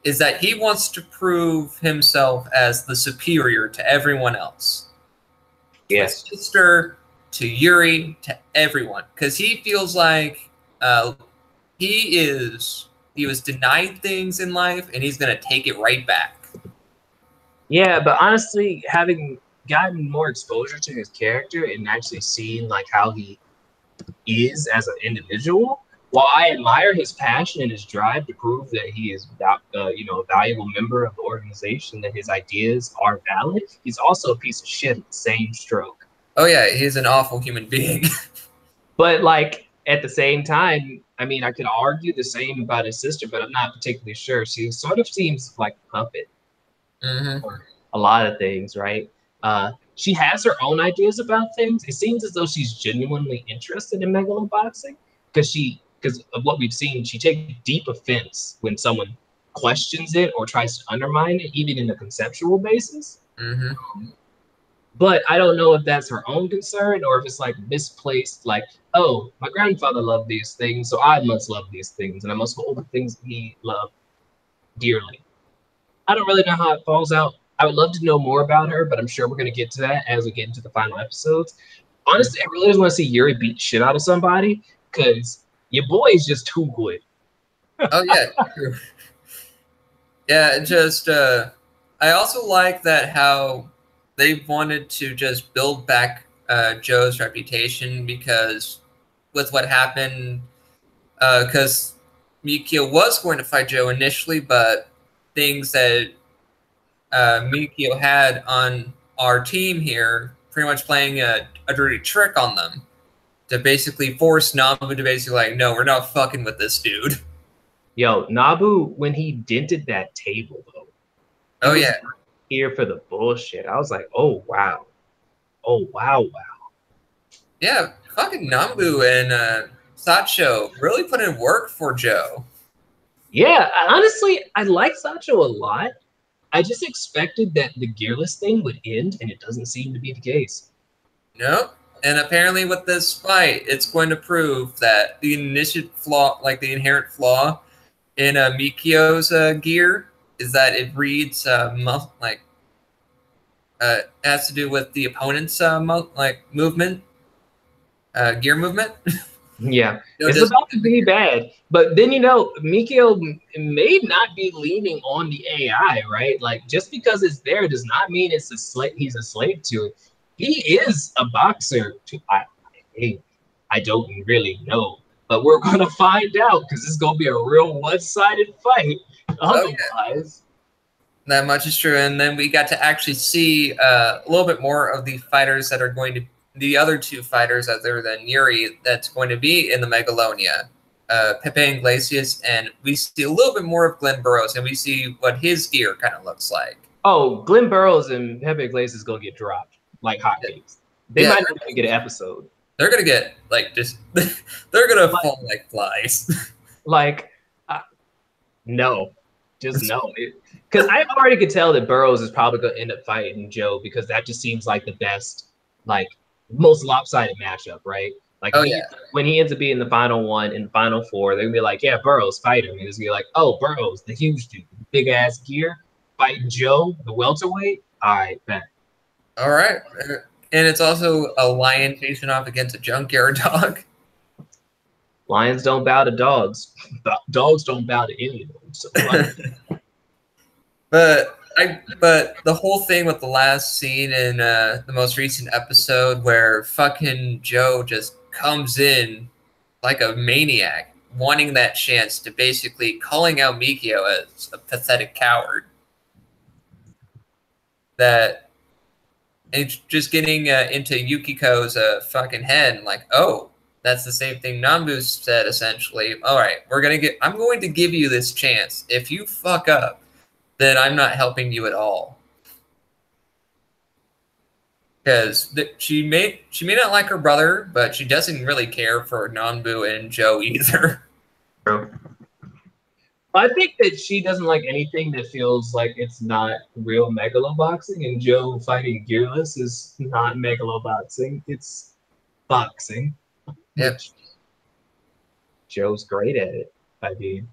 is that he wants to prove himself as the superior to everyone else. Yes. To his sister, to Yuri, to everyone. Because he feels like he was denied things in life, and he's going to take it right back. Yeah, but honestly, having gotten more exposure to his character and actually seeing like how he is as an individual, while I admire his passion and his drive to prove that he is a valuable member of the organization, that his ideas are valid, he's also a piece of shit at the same stroke. Oh yeah, he's an awful human being. But like at the same time, I mean, I could argue the same about his sister, but I'm not particularly sure. She sort of seems like a puppet for a lot of things, right? She has her own ideas about things. It seems as though she's genuinely interested in megaloboxing because of what we've seen. She takes deep offense when someone questions it or tries to undermine it, even in a conceptual basis. But I don't know if that's her own concern or if it's like misplaced, like, oh, my grandfather loved these things, so I must love these things, and I must hold the things he loved dearly. I don't really know how it falls out. I would love to know more about her, but I'm sure we're going to get to that as we get into the final episodes. Honestly, I really just want to see Yuri beat shit out of somebody, because your boy is just too good. Oh, yeah. Yeah, just, I also like that how they wanted to just build back Joe's reputation, because with what happened, because Mikio was going to fight Joe initially, but things that Mikio had on our team here, pretty much playing a dirty trick on them to basically force Nabu to basically like, no, we're not fucking with this dude. Yo, Nabu, when he dented that table, though. Oh, yeah. Here for the bullshit. I was like, oh, wow. Oh, wow. Yeah, fucking Nabu and Sacho really put in work for Joe. Yeah, honestly, I like Sacho a lot. I just expected that the gearless thing would end, and it doesn't seem to be the case. Nope. And apparently with this fight, it's going to prove that the inherent flaw in Mikio's gear is that it reads has to do with the opponent's movement, gear movement. Yeah, it's about to be bad. But then, Mikio may not be leaning on the AI, right? Like, just because it's there does not mean he's a slave to it. He is a boxer. I don't really know. But we're going to find out, because it's going to be a real one-sided fight. Otherwise. That much is true. And then we got to actually see a little bit more of the fighters that are going to the other two fighters other than Yuri that's going to be in the Megalonia, Pepe Iglesias, and we see a little bit more of Glenn Burrows, and we see what his gear kind of looks like. Oh, Glenn Burrows and Pepe Iglesias going to get dropped like hotcakes. They might not even get an episode. They're going to get, they're going to fall like flies. No. Just no. Because I already could tell that Burrows is probably going to end up fighting Joe, because that just seems like the best, most lopsided matchup, right? When he ends up being the final one in the final four, they're gonna be like, yeah, Burrows, fight him. And it's gonna be like, oh, Burrows, the huge dude, big ass gear, fighting Joe, the welterweight. All right, bet. All right. And it's also a lion facing off against a junkyard dog. Lions don't bow to dogs. Dogs don't bow to any of them. So, But the whole thing with the last scene in the most recent episode where fucking Joe just comes in like a maniac, wanting that chance to basically calling out Mikio as a pathetic coward. That it's just getting into Yukiko's fucking head, and like, oh, that's the same thing Nambu said essentially. All right, I'm going to give you this chance. If you fuck up, then I'm not helping you at all. Because she may not like her brother, but she doesn't really care for Nambu and Joe either. True. I think that she doesn't like anything that feels like it's not real megaloboxing, and Joe fighting Gearless is not megaloboxing. It's boxing. Yep. Which Joe's great at it. I mean,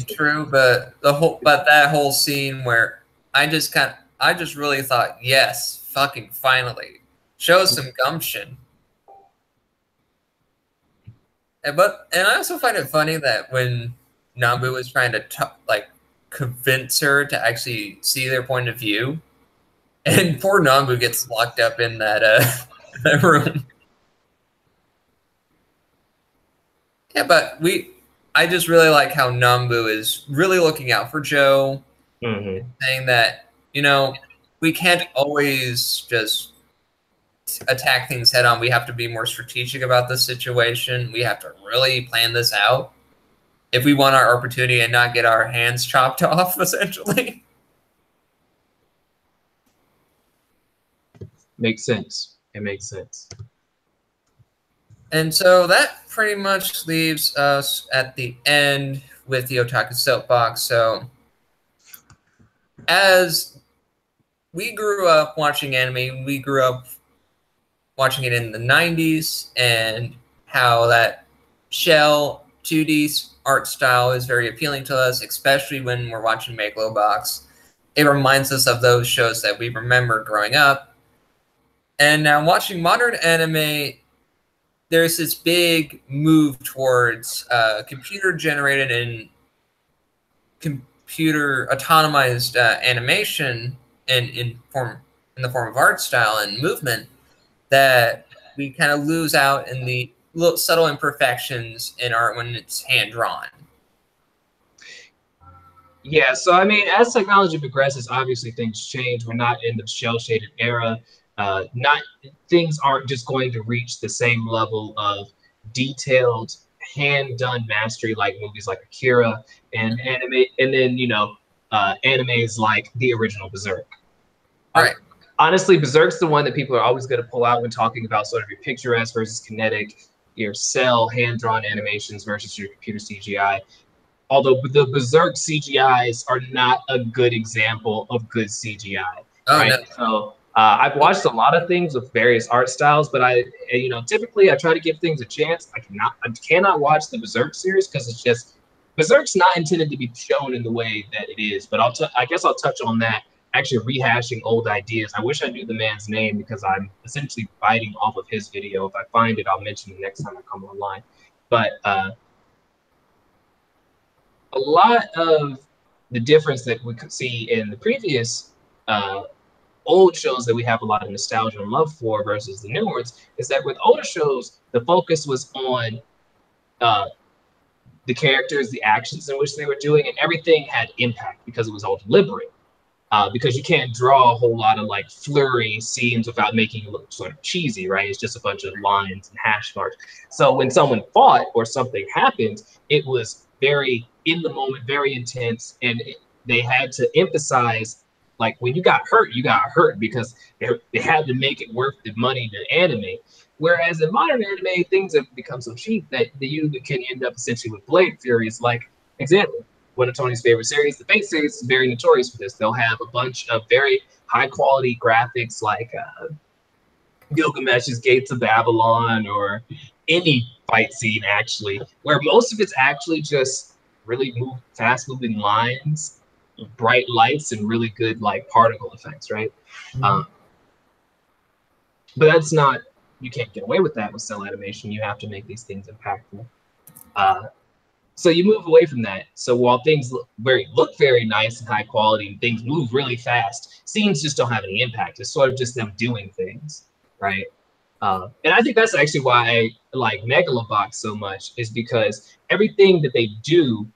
true, but that whole scene where I just really thought, yes, fucking finally, show some gumption. And I also find it funny that when Nambu was trying to convince her to actually see their point of view, and poor Nambu gets locked up in that that room. Yeah, but I just really like how Nambu is really looking out for Joe, saying that, you know, we can't always just attack things head on. We have to be more strategic about the situation. We have to really plan this out if we want our opportunity and not get our hands chopped off, essentially. Makes sense. It makes sense. And so that pretty much leaves us at the end with the Otaku Soapbox. So as we grew up watching anime, we grew up watching it in the 90s, and how that shell 2D art style is very appealing to us, especially when we're watching Megalobox. It reminds us of those shows that we remember growing up. And now watching modern anime, there's this big move towards computer-generated and computer autonomized animation in the form of art style and movement, that we kind of lose out in the little subtle imperfections in art when it's hand-drawn. Yeah, so I mean, as technology progresses, obviously things change. We're not in the shell-shaded era. Things aren't just going to reach the same level of detailed, hand-done mastery like movies like Akira and anime, and then animes like the original Berserk. Right. Honestly, Berserk's the one that people are always going to pull out when talking about sort of your picturesque versus kinetic, your cell hand-drawn animations versus your computer CGI. Although the Berserk CGIs are not a good example of good CGI. Oh, right? No. So I've watched a lot of things with various art styles, but typically I try to give things a chance. I cannot watch the Berserk series because it's just Berserk's not intended to be shown in the way that it is. But I guess I'll touch on that. Actually rehashing old ideas. I wish I knew the man's name because I'm essentially biting off of his video. If I find it, I'll mention it next time I come online. But a lot of the difference that we could see in the previous old shows that we have a lot of nostalgia and love for versus the new ones is that with older shows, the focus was on the characters, the actions in which they were doing, and everything had impact because it was all deliberate. Because you can't draw a whole lot of like flurry scenes without making it look sort of cheesy, right? It's just a bunch of lines and hash marks. So when someone fought or something happened, it was very in the moment, very intense, and they had to emphasize like when you got hurt because they had to make it worth the money to animate. Whereas in modern anime, things have become so cheap that you can end up essentially with Blade Furies, like example. One of Tony's favorite series, the Fate series, is very notorious for this. They'll have a bunch of very high quality graphics like Gilgamesh's Gates of Babylon or any fight scene actually, where most of it's actually just really fast moving lines, bright lights, and really good like particle effects, right? Mm-hmm. But that's not, you can't get away with that with cell animation. You have to make these things impactful. So you move away from that. So while things look very nice and high quality and things move really fast, scenes just don't have any impact. It's sort of just them doing things, right? And I think that's actually why I like Megalobox so much, is because everything that they do,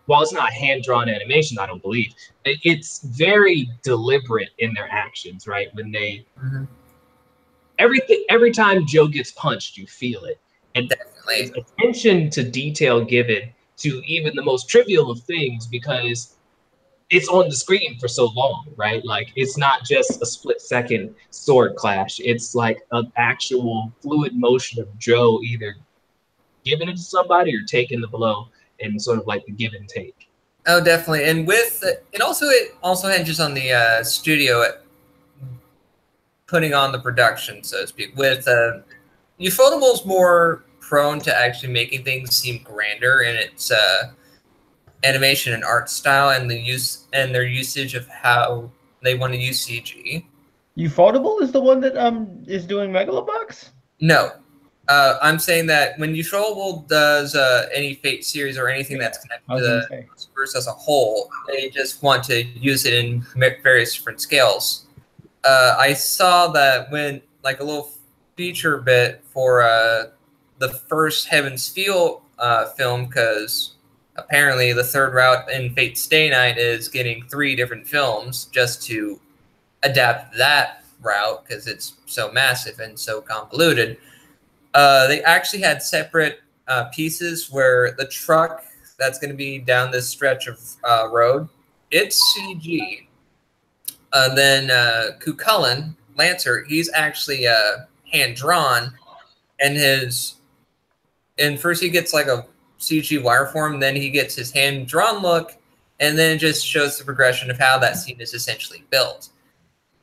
while it's not hand-drawn animation, I don't believe, it's very deliberate in their actions, right? When they every time Joe gets punched, you feel it. And there's Definitely. attention to detail given to even the most trivial of things because it's on the screen for so long, right? Like it's not just a split second sword clash. It's like an actual fluid motion of Joe either giving it to somebody or taking the blow and sort of like the give and take. Oh, definitely. And with it also hinges on the studio putting on the production, so to speak. With Ufotable is more prone to actually making things seem grander in its animation and art style, and their usage of how they want to use CG. Ufotable is the one that is doing Megalobox? No, I'm saying that when Ufotable does any Fate series or anything that's connected to the universe as a whole, they just want to use it in various different scales. I saw that when like a little feature bit for the first Heaven's Feel film, because apparently the third route in Fate Stay Night is getting 3 different films just to adapt that route because it's so massive and so convoluted. They actually had separate pieces where the truck that's going to be down this stretch of road, it's CG. Then Cucullin, Lancer, he's actually hand drawn, and first he gets like a CG wire form, then he gets his hand drawn look, and then it just shows the progression of how that scene is essentially built.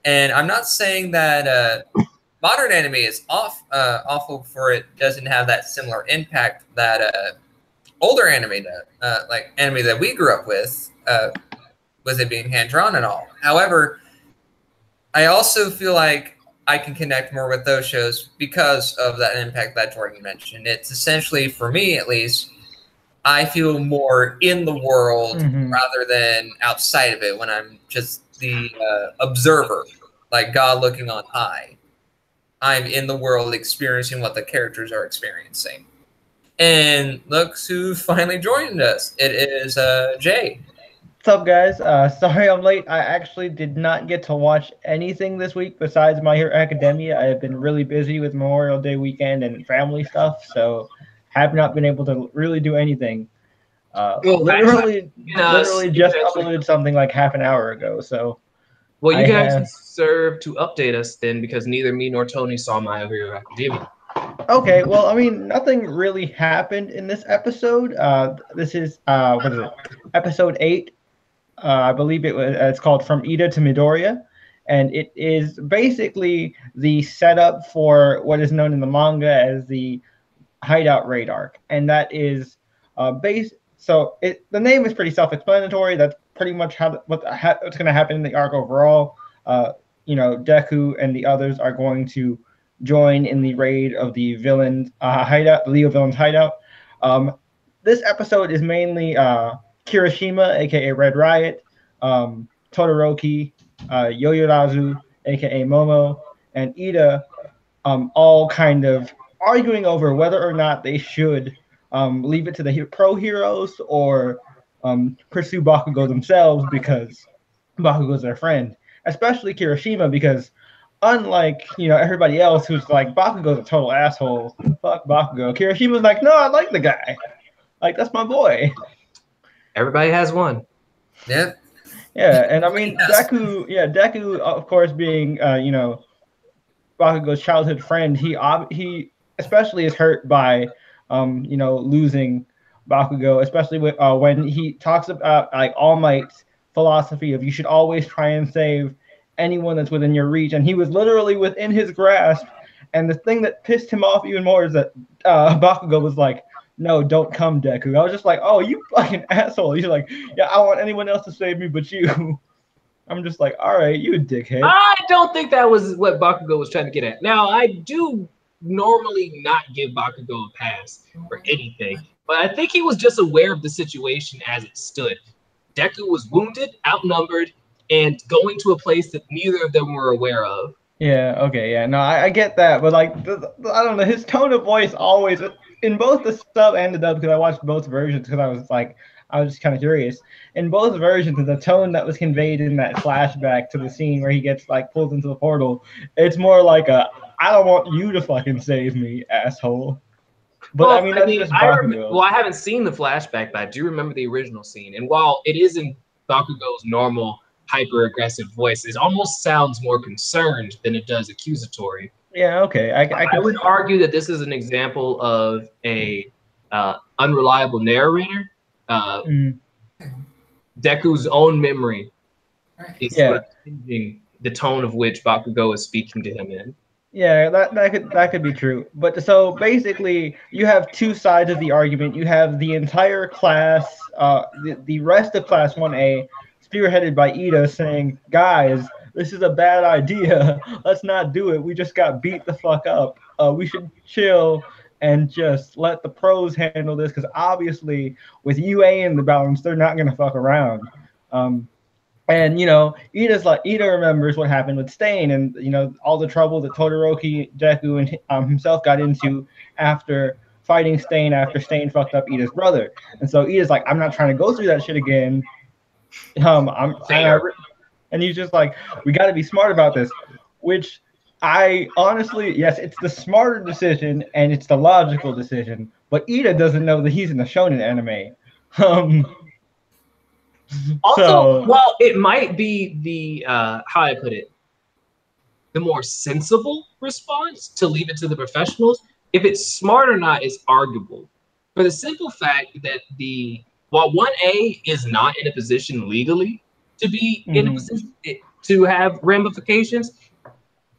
And I'm not saying that modern anime is awful for it doesn't have that similar impact that older anime like anime that we grew up with it being hand drawn and all. However, I also feel like I can connect more with those shows because of that impact that Jordan mentioned. It's essentially, for me at least, I feel more in the world rather than outside of it when I'm just the observer, like God looking on high. I'm in the world experiencing what the characters are experiencing. And look who finally joined us. It is Jay. What's up, guys? Sorry I'm late. I actually did not get to watch anything this week besides My Hero Academia. I have been really busy with Memorial Day weekend and family stuff, so have not been able to really do anything. Literally just uploaded something like half an hour ago. So, well, you guys serve to update us then, because neither me nor Tony saw My Hero Academia. Okay, well, I mean, nothing really happened in this episode. This is what is it? Episode 8. I believe it's called From Ida to Midoriya, and it is basically the setup for what is known in the manga as the Hideout Raid arc, and that is So the name is pretty self-explanatory. That's pretty much what's going to happen in the arc overall. Deku and the others are going to join in the raid of the villains hideout, the League of Villains hideout. This episode is mainly Kirishima, aka Red Riot, Todoroki, Yoyorazu, aka Momo, and Ida, all kind of arguing over whether or not they should leave it to the pro heroes or pursue Bakugo themselves, because Bakugo's their friend. Especially Kirishima, because unlike everybody else who's like, Bakugo's a total asshole, fuck Bakugo, Kirishima's like, no, I like the guy, like that's my boy. Everybody has one. Yeah. Yeah, and I mean Deku, of course, being Bakugo's childhood friend, he especially is hurt by losing Bakugo, especially when he talks about like All Might's philosophy of you should always try and save anyone that's within your reach, and he was literally within his grasp. And the thing that pissed him off even more is that Bakugo was like, no, don't come, Deku. I was just like, oh, you fucking asshole. He's like, yeah, I want anyone else to save me but you. I'm just like, all right, you dickhead. I don't think that was what Bakugo was trying to get at. Now, I do normally not give Bakugo a pass for anything, but I think he was just aware of the situation as it stood. Deku was wounded, outnumbered, and going to a place that neither of them were aware of. Yeah, okay, yeah, no, I get that, but like, I don't know, his tone of voice always, in both the sub and the dub, because I watched both versions, because I was just kind of curious. In both versions, the tone that was conveyed in that flashback to the scene where he gets like pulled into the portal, it's more like I don't want you to fucking save me, asshole. But I Well, mean, I that's mean, just Bakugo. well, I haven't seen the flashback, but I do remember the original scene. And while it isn't Bakugo's normal hyper aggressive voice, it almost sounds more concerned than it does accusatory. Yeah, okay, I I can would argue that this is an example of a unreliable narrator. mm, Deku's own memory is sort yeah. of changing the tone of which Bakugo is speaking to him in. Yeah, that could be true. But so basically, you have two sides of the argument. You have the entire class, the rest of Class 1A, spearheaded by Ida, saying, "Guys, this is a bad idea. Let's not do it. We just got beat the fuck up. We should chill and just let the pros handle this, because obviously, with UA in the balance, they're not gonna fuck around." And Ida remembers what happened with Stain, and all the trouble that Todoroki, Deku, and himself got into after fighting Stain after Stain fucked up Ida's brother. And so Ida's like, I'm not trying to go through that shit again. And he's just like, we got to be smart about this, which I honestly, yes, it's the smarter decision and it's the logical decision, but Ida doesn't know that he's in the shonen anime. Also, well, it might be the how I put it, the more sensible response to leave it to the professionals. If it's smart or not is arguable, for the simple fact that while 1A is not in a position legally to be in a position to have ramifications,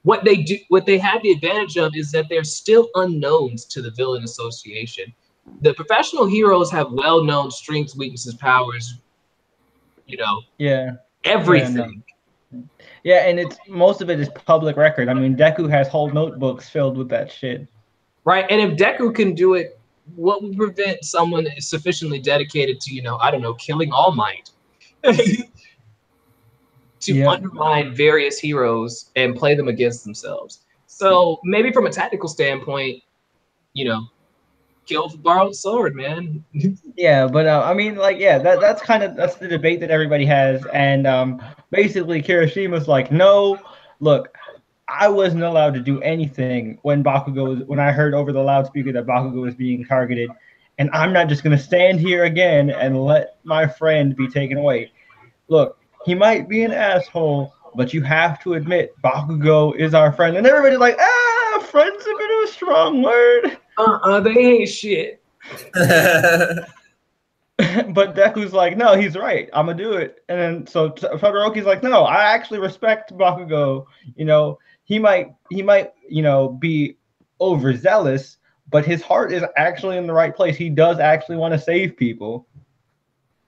what they have the advantage of is that they're still unknowns to the villain association. The professional heroes have well-known strengths, weaknesses, powers, everything. Yeah, and most of it is public record. I mean, Deku has whole notebooks filled with that shit. Right, and if Deku can do it, what would prevent someone sufficiently dedicated to, I don't know, killing All Might to undermine various heroes and play them against themselves? So maybe from a tactical standpoint, kill with a borrowed sword, man. Yeah, but I mean, like, yeah, that's the debate that everybody has, and basically Kirishima's like, no, look, I wasn't allowed to do anything when I heard over the loudspeaker that Bakugo was being targeted, and I'm not just gonna stand here again and let my friend be taken away. Look, he might be an asshole, but you have to admit Bakugo is our friend, and everybody's like, friend's a bit of a strong word. They ain't shit. But Deku's like, no, he's right. I'm gonna do it. And then so Todoroki's like, no, I actually respect Bakugo. He might be overzealous, but his heart is actually in the right place. He does actually want to save people,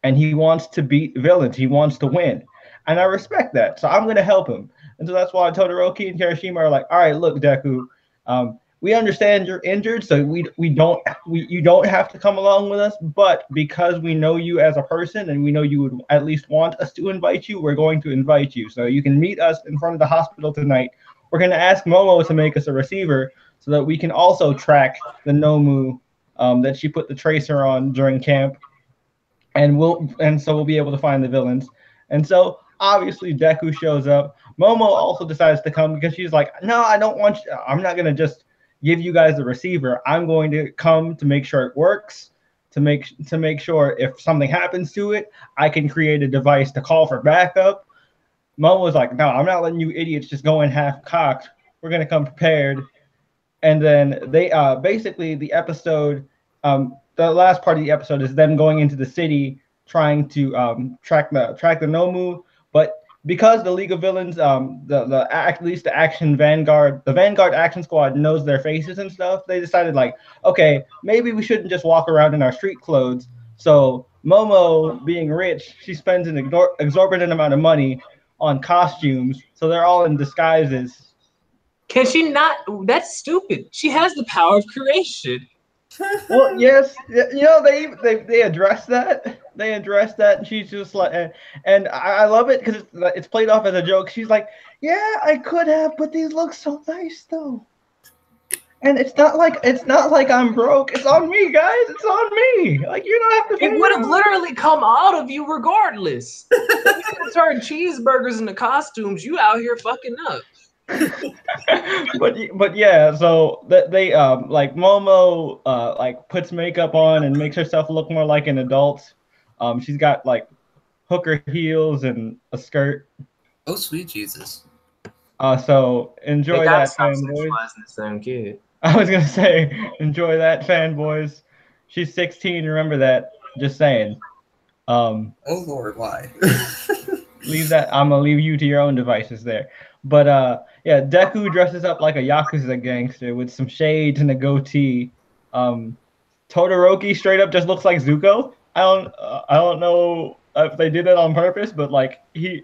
and he wants to beat villains. He wants to win, and I respect that. So I'm gonna help him. And so that's why Todoroki and Kirishima are like, all right, look, Deku, we understand you're injured, so you don't have to come along with us. But because we know you as a person and we know you would at least want us to invite you, we're going to invite you. So you can meet us in front of the hospital tonight. We're going to ask Momo to make us a receiver so that we can also track the Nomu that she put the tracer on during camp, and so we'll be able to find the villains. And so obviously Deku shows up. Momo also decides to come because she's like, no, I don't want you. I'm not going to just give you guys the receiver. I'm going to come to make sure it works, to make sure if something happens to it, I can create a device to call for backup. Momo's like, no, I'm not letting you idiots just go in half-cocked. We're going to come prepared. And then they basically the episode, the last part of the episode is them going into the city trying to track the Nomu, but because the League of Villains, at least the Vanguard Action Squad knows their faces and stuff, they decided like, okay, maybe we shouldn't just walk around in our street clothes. So Momo, being rich, she spends an exorbitant amount of money on costumes, so they're all in disguises. Can she not? That's stupid. She has the power of creation. Well, yes, they address that. they address that, and she's just like, and I love it because it's played off as a joke. She's like, yeah, I could have, but these look so nice though. And it's not like I'm broke. It's on me, guys. It's on me. Like, you don't have to. It would have literally come out of you regardless. If you turn cheeseburgers into costumes, you out here fucking up. but yeah, so they like Momo like puts makeup on and makes herself look more like an adult. She's got like hooker heels and a skirt. Oh, sweet Jesus. So enjoy that, fanboys. The same kid. I was gonna say, enjoy that, fanboys. She's 16. Remember that. Just saying. Oh Lord, why? Leave that. I'm gonna leave you to your own devices there. But yeah, Deku dresses up like a Yakuza gangster with some shades and a goatee. Todoroki straight up just looks like Zuko. I don't know if they did it on purpose, but like he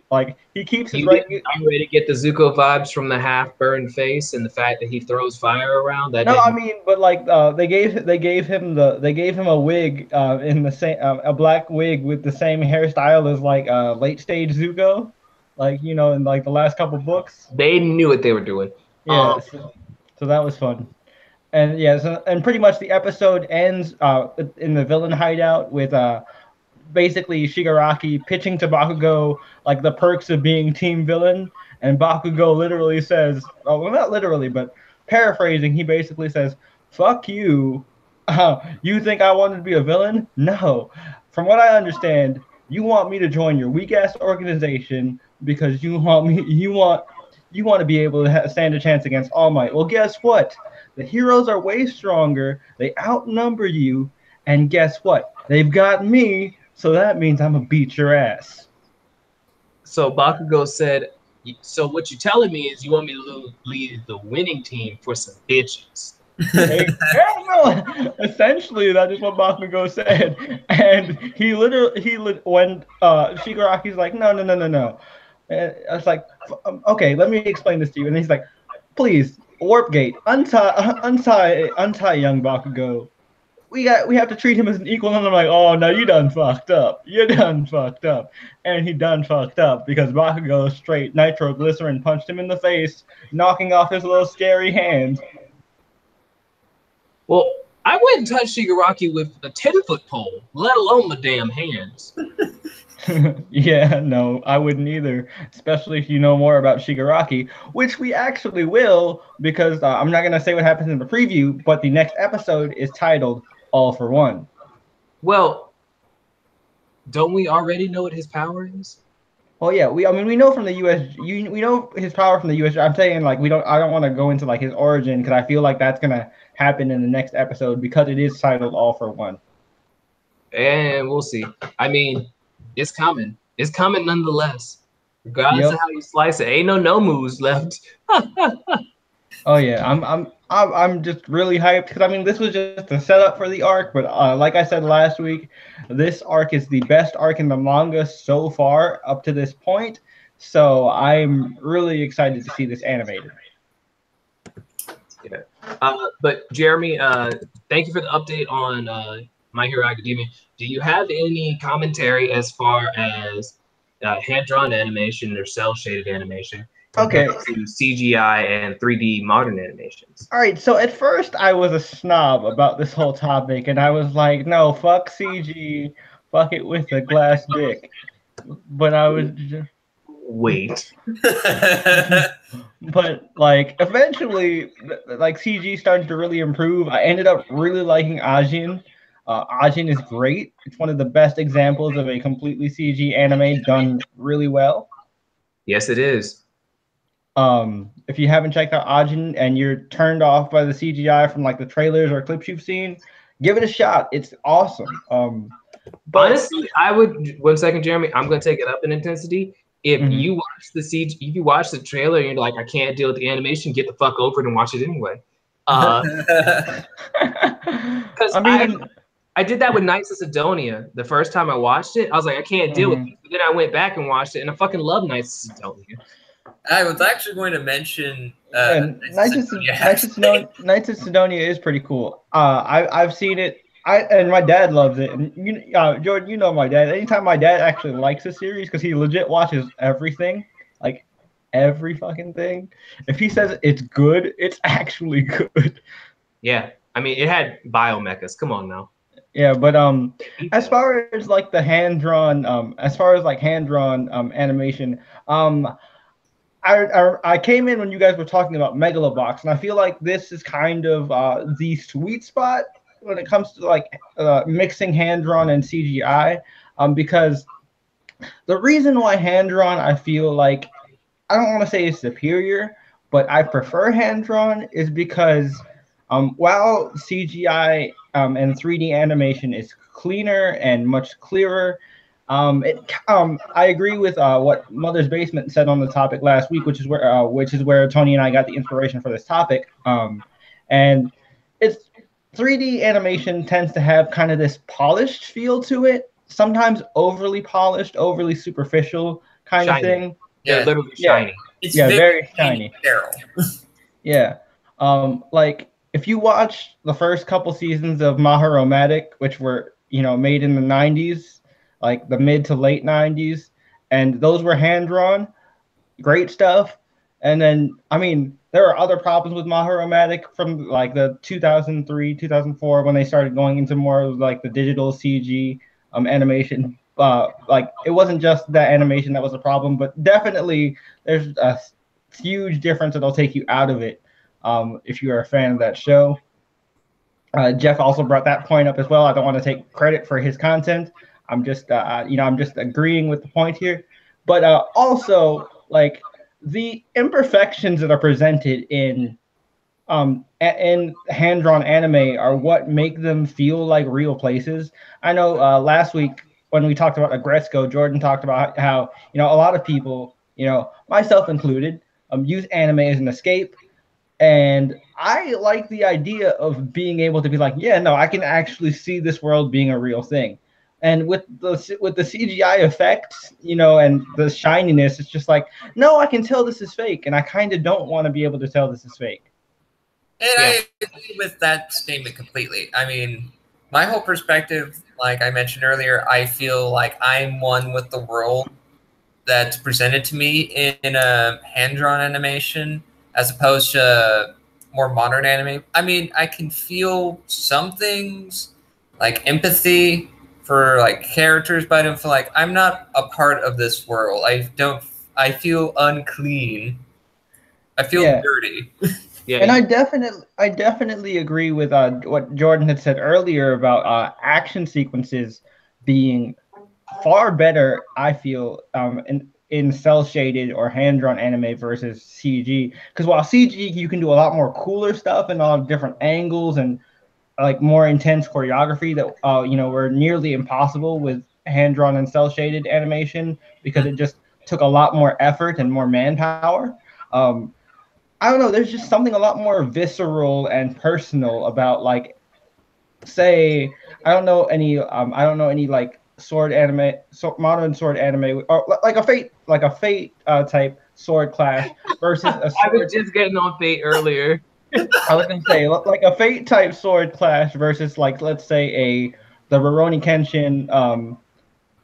keeps his right. I'm ready to get the Zuko vibes from the half-burned face and the fact that he throws fire around. That no, I mean, but like they gave him a wig in the same a black wig with the same hairstyle as like late stage Zuko, like you know in like the last couple books. They knew what they were doing. Yeah, so that was fun. And yeah, and pretty much the episode ends in the villain hideout with basically Shigaraki pitching to Bakugo like the perks of being team villain, and Bakugo literally says, oh, well, not literally, but paraphrasing, he basically says, "Fuck you. You think I wanted to be a villain? No. From what I understand, you want me to join your weak ass organization because you want to be able to stand a chance against All Might. Well, guess what? The heroes are way stronger. They outnumber you, and guess what? They've got me, so that means I'm gonna beat your ass." So Bakugo said, "So what you're telling me is you want me to lead the winning team for some bitches?" Hey, no. Essentially, that is what Bakugo said, and when Shigaraki's like, no. And I was like, okay, let me explain this to you, and he's like, please. Warp Gate, untie young Bakugo. We have to treat him as an equal. And I'm like, oh no, you done fucked up. You done fucked up. And he done fucked up because Bakugo straight nitroglycerin punched him in the face, knocking off his little scary hand. Well, I wouldn't touch Shigaraki with a 10-foot pole, let alone the damn hands. Yeah, no, I wouldn't either, especially if you know more about Shigaraki, which we actually will, because I'm not going to say what happens in the preview, but the next episode is titled All for One. Well, don't we already know what his power is? Well, yeah, we know from the US, we know his power from the US. I'm saying like I don't want to go into like his origin because I feel like that's going to happen in the next episode because it is titled All for One. And we'll see. I mean, it's coming. It's coming nonetheless. Regardless of how you slice it, ain't no moves left. Oh yeah, I'm just really hyped because I mean this was just a setup for the arc, but like I said last week, this arc is the best arc in the manga so far up to this point. So I'm really excited to see this animated. Yeah. But Jeremy, thank you for the update on My Hero Academia. Do you have any commentary as far as hand-drawn animation or cel-shaded animation compared to CGI and 3D modern animations? All right, so at first I was a snob about this whole topic, and I was like, no, fuck CG, fuck it with a glass dick. But I was just... Wait. But like eventually, like CG started to really improve. I ended up really liking Ajin. Ajin is great. It's one of the best examples of a completely CG anime done really well. Yes, it is. If you haven't checked out Ajin and you're turned off by the CGI from like the trailers or clips you've seen, give it a shot. It's awesome. But honestly, I would 1 second, Jeremy. I'm gonna take it up in intensity. If you watch the CG, if you watch the trailer and you're like, I can't deal with the animation, get the fuck over it and watch it anyway. Because I did that with Knights of Sidonia. The first time I watched it, I was like, I can't deal with it. But then I went back and watched it, and I fucking love Knights of Sidonia. I was actually going to mention Knights of Sidonia is pretty cool. I've seen it and my dad loves it. And Jordan, you know my dad. Anytime my dad actually likes a series, because he legit watches everything, like every fucking thing. If he says it's good, it's actually good. Yeah, I mean, it had biomechas. Come on now. Yeah, but as far as like the hand drawn, animation, I came in when you guys were talking about Megalobox, and I feel like this is kind of the sweet spot when it comes to like mixing hand drawn and CGI, because the reason why hand drawn I feel like I don't want to say it's superior, but I prefer hand drawn is because while CGI and 3D animation is cleaner and much clearer, I agree with what Mother's Basement said on the topic last week, which is where Tony and I got the inspiration for this topic. And it's 3D animation tends to have kind of this polished feel to it, sometimes overly polished, overly superficial kind of thing. They're literally shiny. It's very shiny. Sterile. Yeah. Like if you watch the first couple seasons of Maharomatic, which were, made in the 90s, like the mid to late 90s, and those were hand drawn, great stuff. And then, I mean, there are other problems with Maharomatic from like the 2003, 2004, when they started going into more of like the digital CG animation. Like it wasn't just that animation that was a problem, but definitely there's a huge difference that'll take you out of it if you are a fan of that show. Jeff also brought that point up as well. I don't want to take credit for his content. I'm just I'm just agreeing with the point here. But also like the imperfections that are presented in hand-drawn anime are what make them feel like real places. I know last week when we talked about Agresco, Jordan talked about how, a lot of people, myself included, use anime as an escape. And I like the idea of being able to be like, yeah, no, I can actually see this world being a real thing. And with the CGI effects, and the shininess, it's just like, no, I can tell this is fake. And I kind of don't want to be able to tell this is fake. And I agree with that statement completely. I mean, my whole perspective, like I mentioned earlier, I feel like I'm one with the world that's presented to me in a hand-drawn animation as opposed to more modern anime. I mean, I can feel some things like empathy for like characters, but I don't feel like I'm not a part of this world. I feel unclean. I feel dirty. Yeah, and I definitely agree with what Jordan had said earlier about action sequences being far better, I feel, in cell shaded or hand drawn anime versus CG. Because while CG you can do a lot more cooler stuff and a lot of different angles and like more intense choreography that were nearly impossible with hand drawn and cell shaded animation because it just took a lot more effort and more manpower. I don't know. There's just something a lot more visceral and personal about, like, say, I don't know any like sword anime, modern sword anime, or like a Fate type sword clash versus a sword. I was just getting on Fate earlier. I was gonna say like a Fate type sword clash versus, like, let's say the Rurouni Kenshin,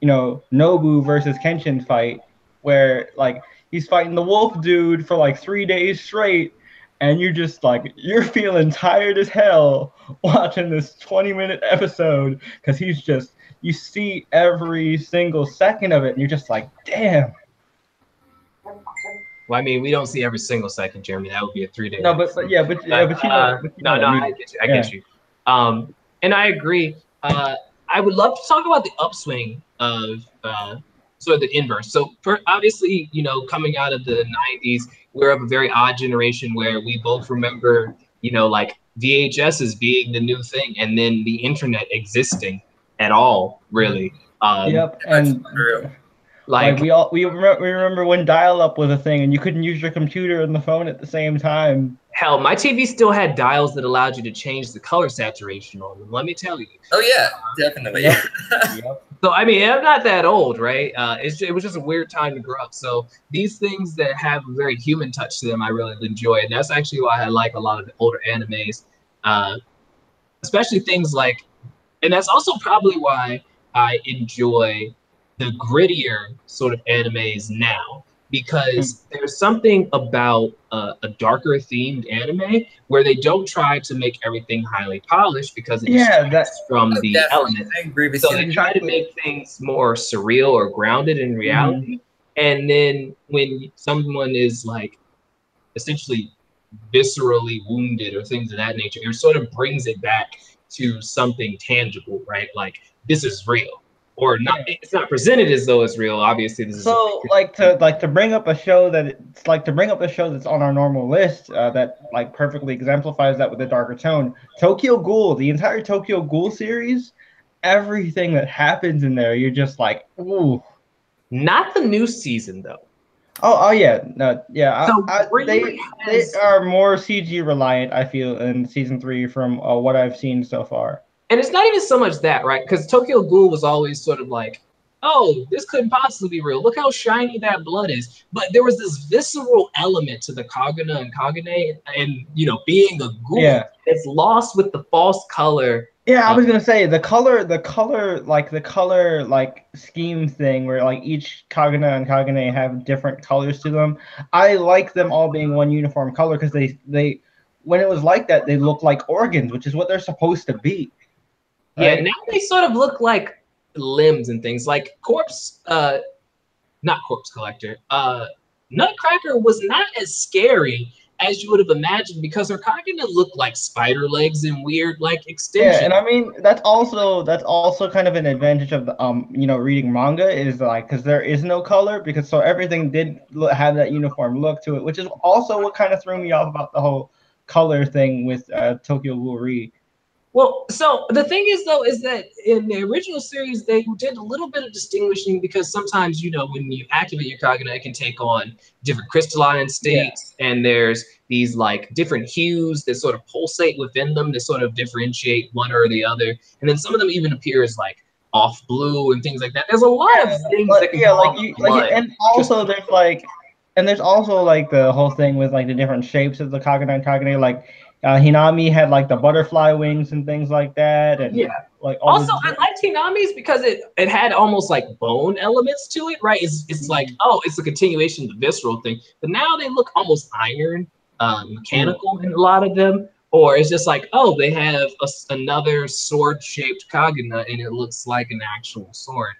Nobu versus Kenshin fight, where like he's fighting the wolf dude for like 3 days straight, and you're just like, you're feeling tired as hell watching this 20-minute episode because you see every single second of it, and you're just like, damn. Well, I mean, we don't see every single second, Jeremy. That would be a 3-day. No, but I get you. And I agree. I would love to talk about the upswing of sort of the inverse. So obviously, coming out of the 90s, we're of a very odd generation where we both remember, like VHS as being the new thing, and then the internet existing at all, really. Yep, and like we remember when dial-up was a thing, and you couldn't use your computer and the phone at the same time. Hell, my TV still had dials that allowed you to change the color saturation on them. Let me tell you. Oh yeah, definitely. Yep. So I mean, I'm not that old, right? It was just a weird time to grow up. So these things that have a very human touch to them, I really enjoy, and that's actually why I like a lot of the older animes, especially things like And that's also probably why I enjoy the grittier sort of animes now, because there's something about a darker themed anime where they don't try to make everything highly polished because it Yeah, that distracts from the Definitely, element. I agree with So you. they try to make things more surreal or grounded in reality. And then when someone is like essentially viscerally wounded or things of that nature, it sort of brings it back to something tangible, right? Like this is real, or not. Yeah. It's not presented as though it's real. Obviously, this is So like to bring up a show that it's like to bring up a show that's on our normal list that like perfectly exemplifies that with a darker tone. Tokyo Ghoul, the entire Tokyo Ghoul series, everything that happens in there, you're just like, ooh. not the new season though. Oh yeah, no, yeah. So They are more CG reliant, I feel, in season 3 from what I've seen so far. and it's not even so much that, right? Because Tokyo Ghoul was always sort of like, oh, this couldn't possibly be real. Look how shiny that blood is. But there was this visceral element to the Kaguna and Kagune, and being a ghoul. Yeah. It's lost with the false color. Yeah, I was gonna say the color like scheme thing where like each Kaguna and Kagune have different colors to them. I like them all being one uniform color because they when it was like that they look like organs, which is what they're supposed to be. Yeah, Right? now they sort of look like limbs and things. Like not Corpse Collector. Nutcracker was not as scary as you would have imagined because her Kaguna looked like spider legs and weird like Yeah, extensions. and I mean that's also kind of an advantage of the reading manga is like because there is no color because so everything did have that uniform look to it, which is also what kind of threw me off about the whole color thing with Tokyo Ghoul. Well, so the thing is, though, is that in the original series, they did a little bit of distinguishing because sometimes, when you activate your Kaguna, it can take on different crystalline states, and there's these like different hues that sort of pulsate within them to sort of differentiate one or the other. And then some of them even appear as like off blue and things like that. There's a lot of things that can go on with blood. And also there's also like the whole thing with like the different shapes of the Kaguna and Kagune, like Hinami had like the butterfly wings and things like that, and like all also I liked Hinami's because it had almost like bone elements to it, right? It's like, oh, it's a continuation of the visceral thing, but now they look almost iron, mechanical in a lot of them, or it's just like, oh, they have another sword-shaped Kaguna and it looks like an actual sword.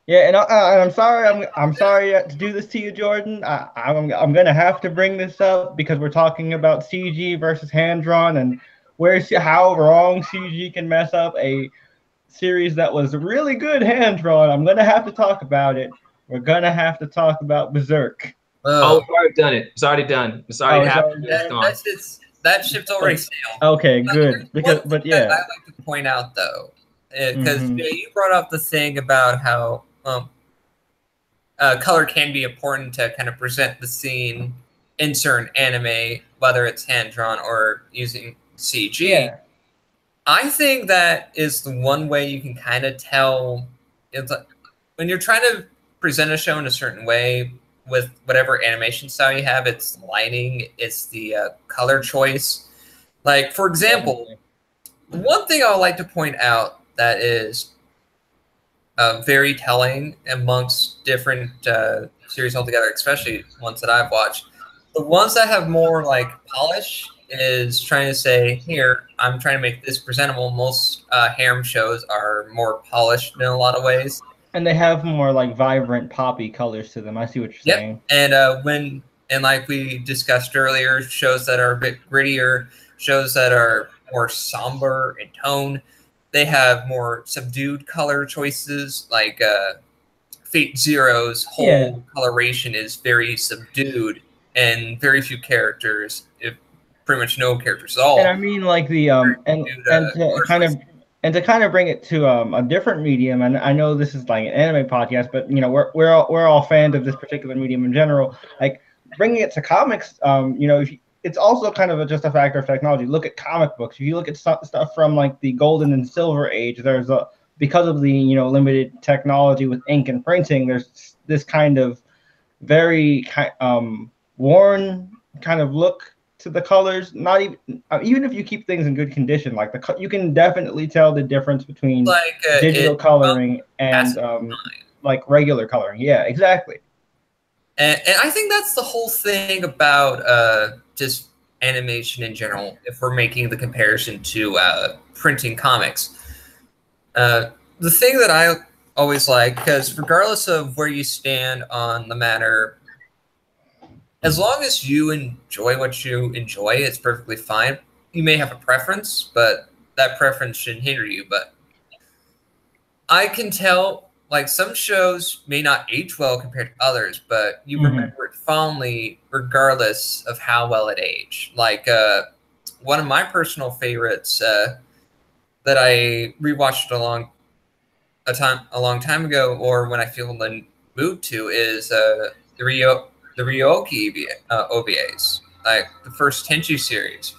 Yeah, and I'm sorry to do this to you, Jordan. I'm gonna have to bring this up because we're talking about CG versus hand drawn and how wrong CG can mess up a series that was really good hand drawn. I'm gonna have to talk about it. We're gonna have to talk about Berserk. Oh, we've already done it. It's already done. It's already happened. That ship's already sailed. Okay, good. I like to point out though, because you brought up the thing about how color can be important to kind of present the scene in certain anime, whether it's hand drawn or using CG. Yeah. I think that is the one way you can kind of tell. It's like, when you're trying to present a show in a certain way with whatever animation style you have, it's lighting, it's the color choice. Like, for example, one thing I would like to point out that is very telling amongst different series altogether, especially ones that I've watched. The ones that have more like polish is trying to say, here, I'm trying to make this presentable. Most harem shows are more polished in a lot of ways. And they have more like vibrant poppy colors to them. I see what you're saying. And and like we discussed earlier, shows that are a bit grittier, shows that are more somber in tone, they have more subdued color choices. Like Fate Zero's whole coloration is very subdued, and very few characters, if pretty much no characters at all. And I mean, like the and to kind of bring it to a different medium, and I know this is like an anime podcast, but we're all fans of this particular medium in general. Like bringing it to comics, it's also kind of just a factor of technology. Look at comic books. If you look at stuff from like the Golden and Silver Age, because of the limited technology with ink and printing, there's this kind of very worn kind of look to the colors. Not even if you keep things in good condition, like you can definitely tell the difference between like digital coloring and like regular coloring. Yeah, exactly. And I think that's the whole thing about just animation in general. If we're making the comparison to printing comics, the thing that I always like, because regardless of where you stand on the matter, as long as you enjoy what you enjoy, it's perfectly fine. You may have a preference, but that preference shouldn't hinder you. But I can tell, like, some shows may not age well compared to others, but you remember it fondly regardless of how well it aged. Like, one of my personal favorites that I rewatched a long time ago, or when I feel in the mood to, is the Ryoki OVAs, like the first Tenchu series,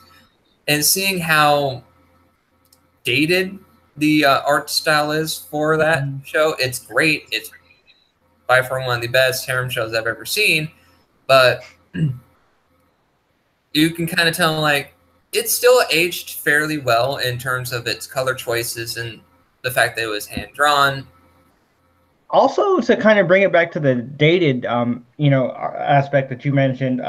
and seeing how dated the art style is for that show. It's great. It's by far one of the best harem shows I've ever seen, but you can kind of tell, like, it's still aged fairly well in terms of its color choices and the fact that it was hand drawn. Also, to kind of bring it back to the dated, aspect that you mentioned,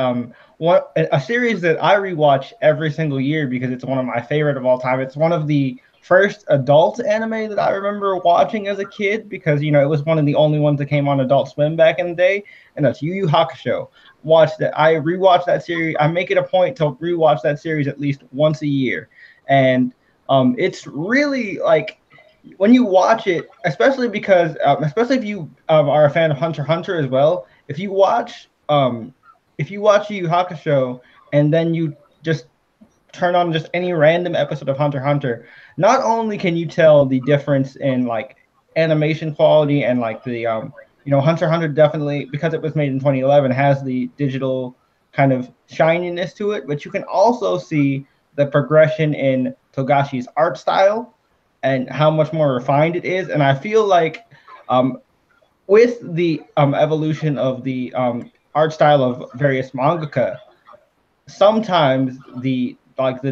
what a series that I rewatch every single year because it's one of my favorite of all time. It's one of the first adult anime that I remember watching as a kid because it was one of the only ones that came on Adult Swim back in the day, and that's Yu Yu Hakusho. I rewatch that series. I make it a point to rewatch that series at least once a year, and it's really like, when you watch it, especially because, especially if you are a fan of Hunter x Hunter as well, if you watch Yu Yu Hakusho and then you just turn on just any random episode of Hunter x Hunter, not only can you tell the difference in like animation quality and like the Hunter x Hunter definitely, because it was made in 2011, has the digital kind of shininess to it, but you can also see the progression in Togashi's art style and how much more refined it is. And I feel like with the evolution of the art style of various mangaka, sometimes the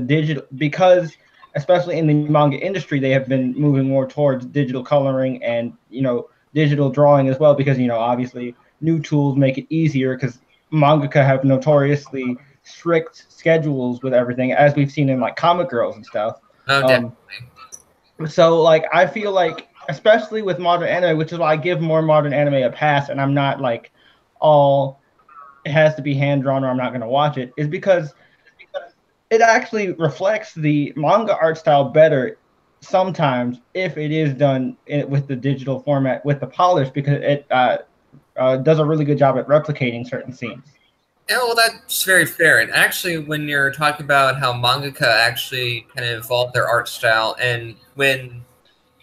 digital, because especially in the manga industry, they have been moving more towards digital coloring and digital drawing as well, because obviously new tools make it easier, because mangaka have notoriously strict schedules with everything, as we've seen in like Comic Girls and stuff. Oh, definitely. So, like, I feel like, especially with modern anime, which is why I give more modern anime a pass, and I'm not like, all it has to be hand drawn or I'm not going to watch it, is because it actually reflects the manga art style better sometimes if it is done with the digital format with the polish, because it does a really good job at replicating certain scenes. Yeah, well, that's very fair. And actually, when you're talking about how mangaka actually kind of evolved their art style, and when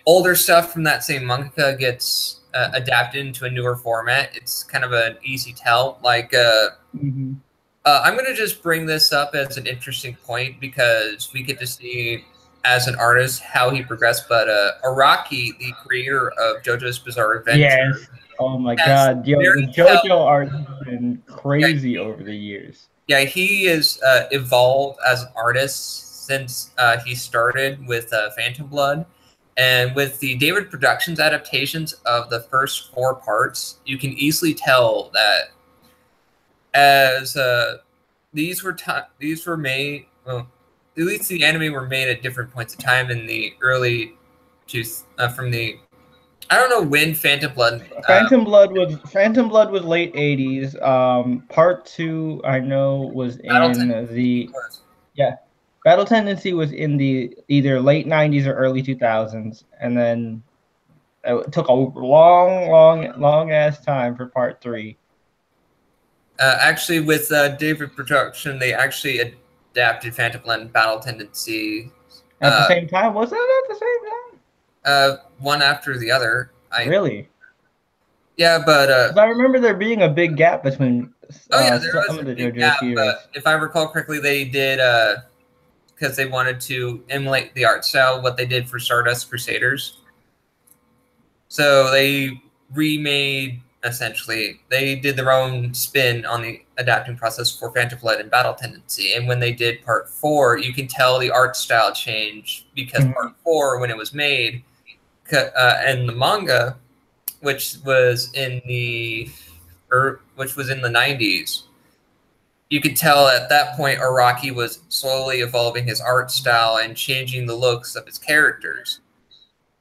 older stuff from that same mangaka gets adapted into a newer format, it's kind of an easy tell. Like, I'm going to just bring this up as an interesting point because we get to see, as an artist, how he progressed. But Araki, the creator of JoJo's Bizarre Adventure, yes. Oh my God, the JoJo art has been crazy over the years. Yeah, he is evolved as an artist since he started with Phantom Blood. And with the David Productions adaptations of the first 4 parts, you can easily tell that as these were made, well, at least the anime were made at different points of time in the early from the, I don't know when Phantom Blood. Phantom Blood was late 80s. Part 2 I know was in Battle Tendency was in the either late 90s or early 2000s, and then it took a long ass time for Part 3. Actually, with David Production, they actually adapted Phantom Blood and Battle Tendency at the same time. Was that at the same time? One after the other. Really? Yeah, but I remember there being a big gap between there some of the JoJo series. But if I recall correctly, they did because they wanted to emulate the art style what they did for Stardust Crusaders. So they remade essentially. They did their own spin on the adapting process for Phantom Flight and Battle Tendency. And when they did Part 4, you can tell the art style changed because Part 4, when it was made, and the manga, which was in the 90s, you could tell at that point Araki was slowly evolving his art style and changing the looks of his characters.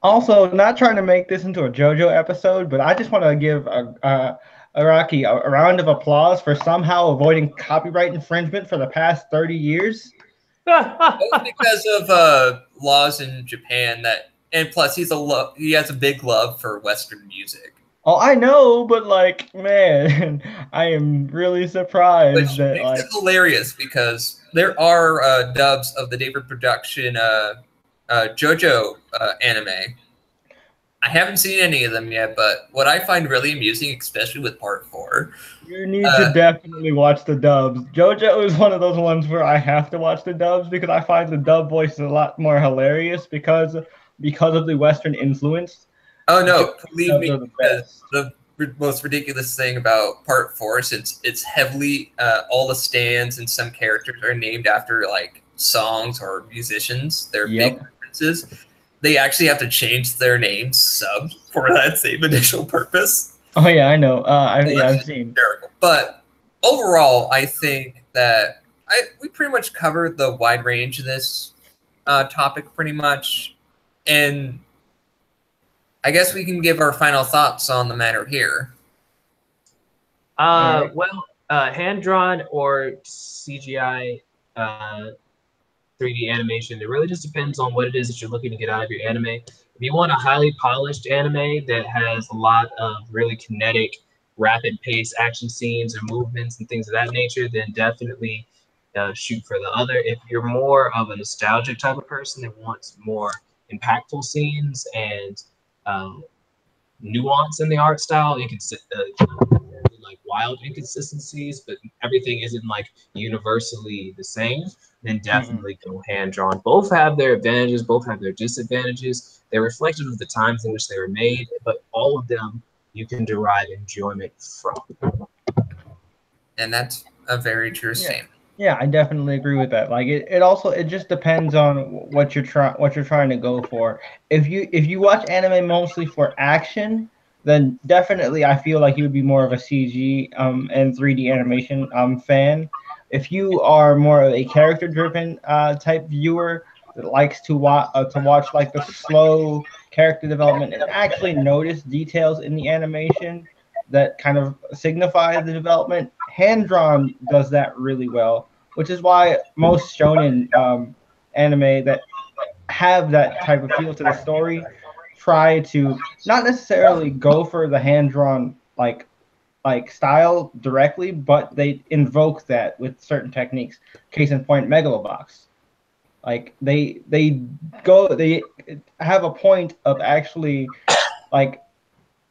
Also, not trying to make this into a JoJo episode, but I just want to give Araki a round of applause for somehow avoiding copyright infringement for the past 30 years. Both because of laws in Japan and plus he has a big love for Western music. Oh, I know, but like, man, I am really surprised Which that makes like it hilarious because there are dubs of the David production JoJo anime. I haven't seen any of them yet, but what I find really amusing, especially with Part 4, you need to definitely watch the dubs. JoJo is one of those ones where I have to watch the dubs because I find the dub voice a lot more hilarious because of the Western influence. Oh no, believe me, because the most ridiculous thing about Part 4, since it's heavily all the stands and some characters are named after like songs or musicians, they're big references. They actually have to change their names sub for that same initial purpose. Oh yeah, I know. I've seen. Hysterical. But overall, I think that we pretty much covered the wide range of this topic pretty much, and I guess we can give our final thoughts on the matter here. Well, hand-drawn or CGI 3D animation, it really just depends on what it is that you're looking to get out of your anime. If you want a highly polished anime that has a lot of really kinetic, rapid-paced action scenes or movements and things of that nature, then definitely shoot for the other. If you're more of a nostalgic type of person that wants more impactful scenes and nuance in the art style, you can like wild inconsistencies, but everything isn't like universally the same, then definitely go hand-drawn. Both have their advantages, both have their disadvantages. They're reflective of the times in which they were made, but all of them you can derive enjoyment from. And that's a very true statement. Yeah, I definitely agree with that. Like it just depends on what you're trying to go for. If you watch anime mostly for action, then definitely I feel like you would be more of a CG and 3D animation fan. If you are more of a character-driven type viewer that likes to watch like the slow character development and actually notice details in the animation that kind of signify the development, hand-drawn does that really well, which is why most shonen anime that have that type of feel to the story try to not necessarily go for the hand-drawn like style directly, but they invoke that with certain techniques. Case in point, Megalobox. Like they have a point of actually like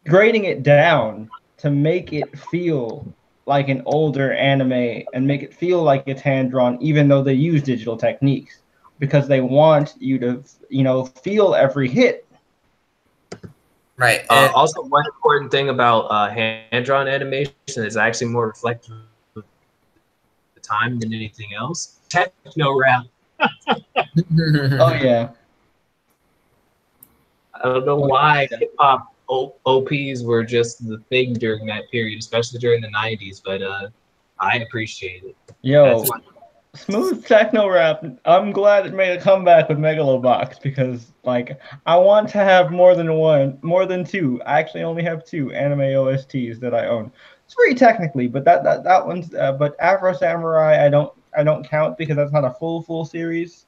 grading it down to make it feel like an older anime and make it feel like it's hand-drawn, even though they use digital techniques, because they want you to, feel every hit. Right. Also, one important thing about hand-drawn animation is actually more reflective of the time than anything else. Techno rap. Oh yeah. I don't know why hip-hop OPs were just the thing during that period, especially during the 90s, but I appreciate it. Yo, smooth techno rap. I'm glad it made a comeback with Megalobox because, like, I want to have more than two. I actually only have 2 anime OSTs that I own. 3 technically, but that one's. But Afro Samurai, I don't count because that's not a full series.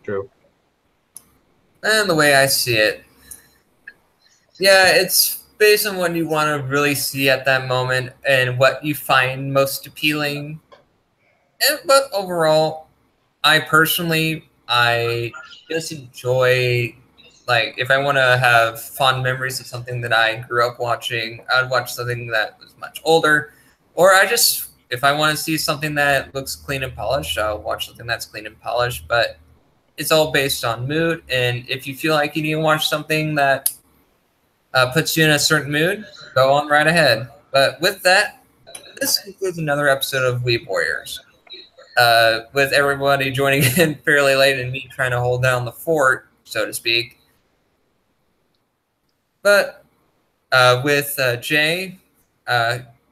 True. And the way I see it, yeah, it's based on what you want to really see at that moment and what you find most appealing. But overall, I just enjoy, like, if I want to have fond memories of something that I grew up watching, I'd watch something that was much older. Or if I want to see something that looks clean and polished, I'll watch something that's clean and polished. But it's all based on mood. And if you feel like you need to watch something that puts you in a certain mood, go on right ahead. But with that, this concludes another episode of Weeb Warriors. With everybody joining in fairly late and me trying to hold down the fort, so to speak. But with Jay,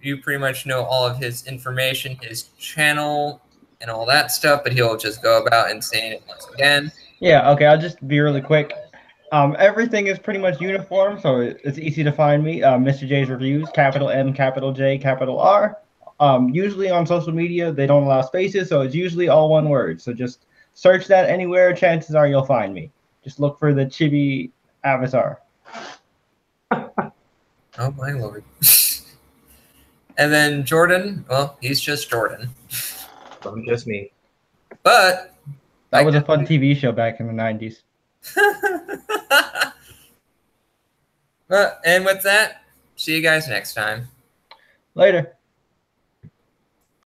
you pretty much know all of his information, his channel, and all that stuff, but he'll just go about and saying it once again. Yeah, okay, I'll just be really quick. Everything is pretty much uniform, so it's easy to find me. Mr. J's Reviews, capital M, capital J, capital R. Usually on social media, they don't allow spaces, so it's usually all one word. So just search that anywhere. Chances are you'll find me. Just look for the chibi avatar. Oh, my Lord. And then Jordan, well, he's just Jordan. I'm just me. But that was a fun TV show back in the 90s. And with that, see you guys next time. Later.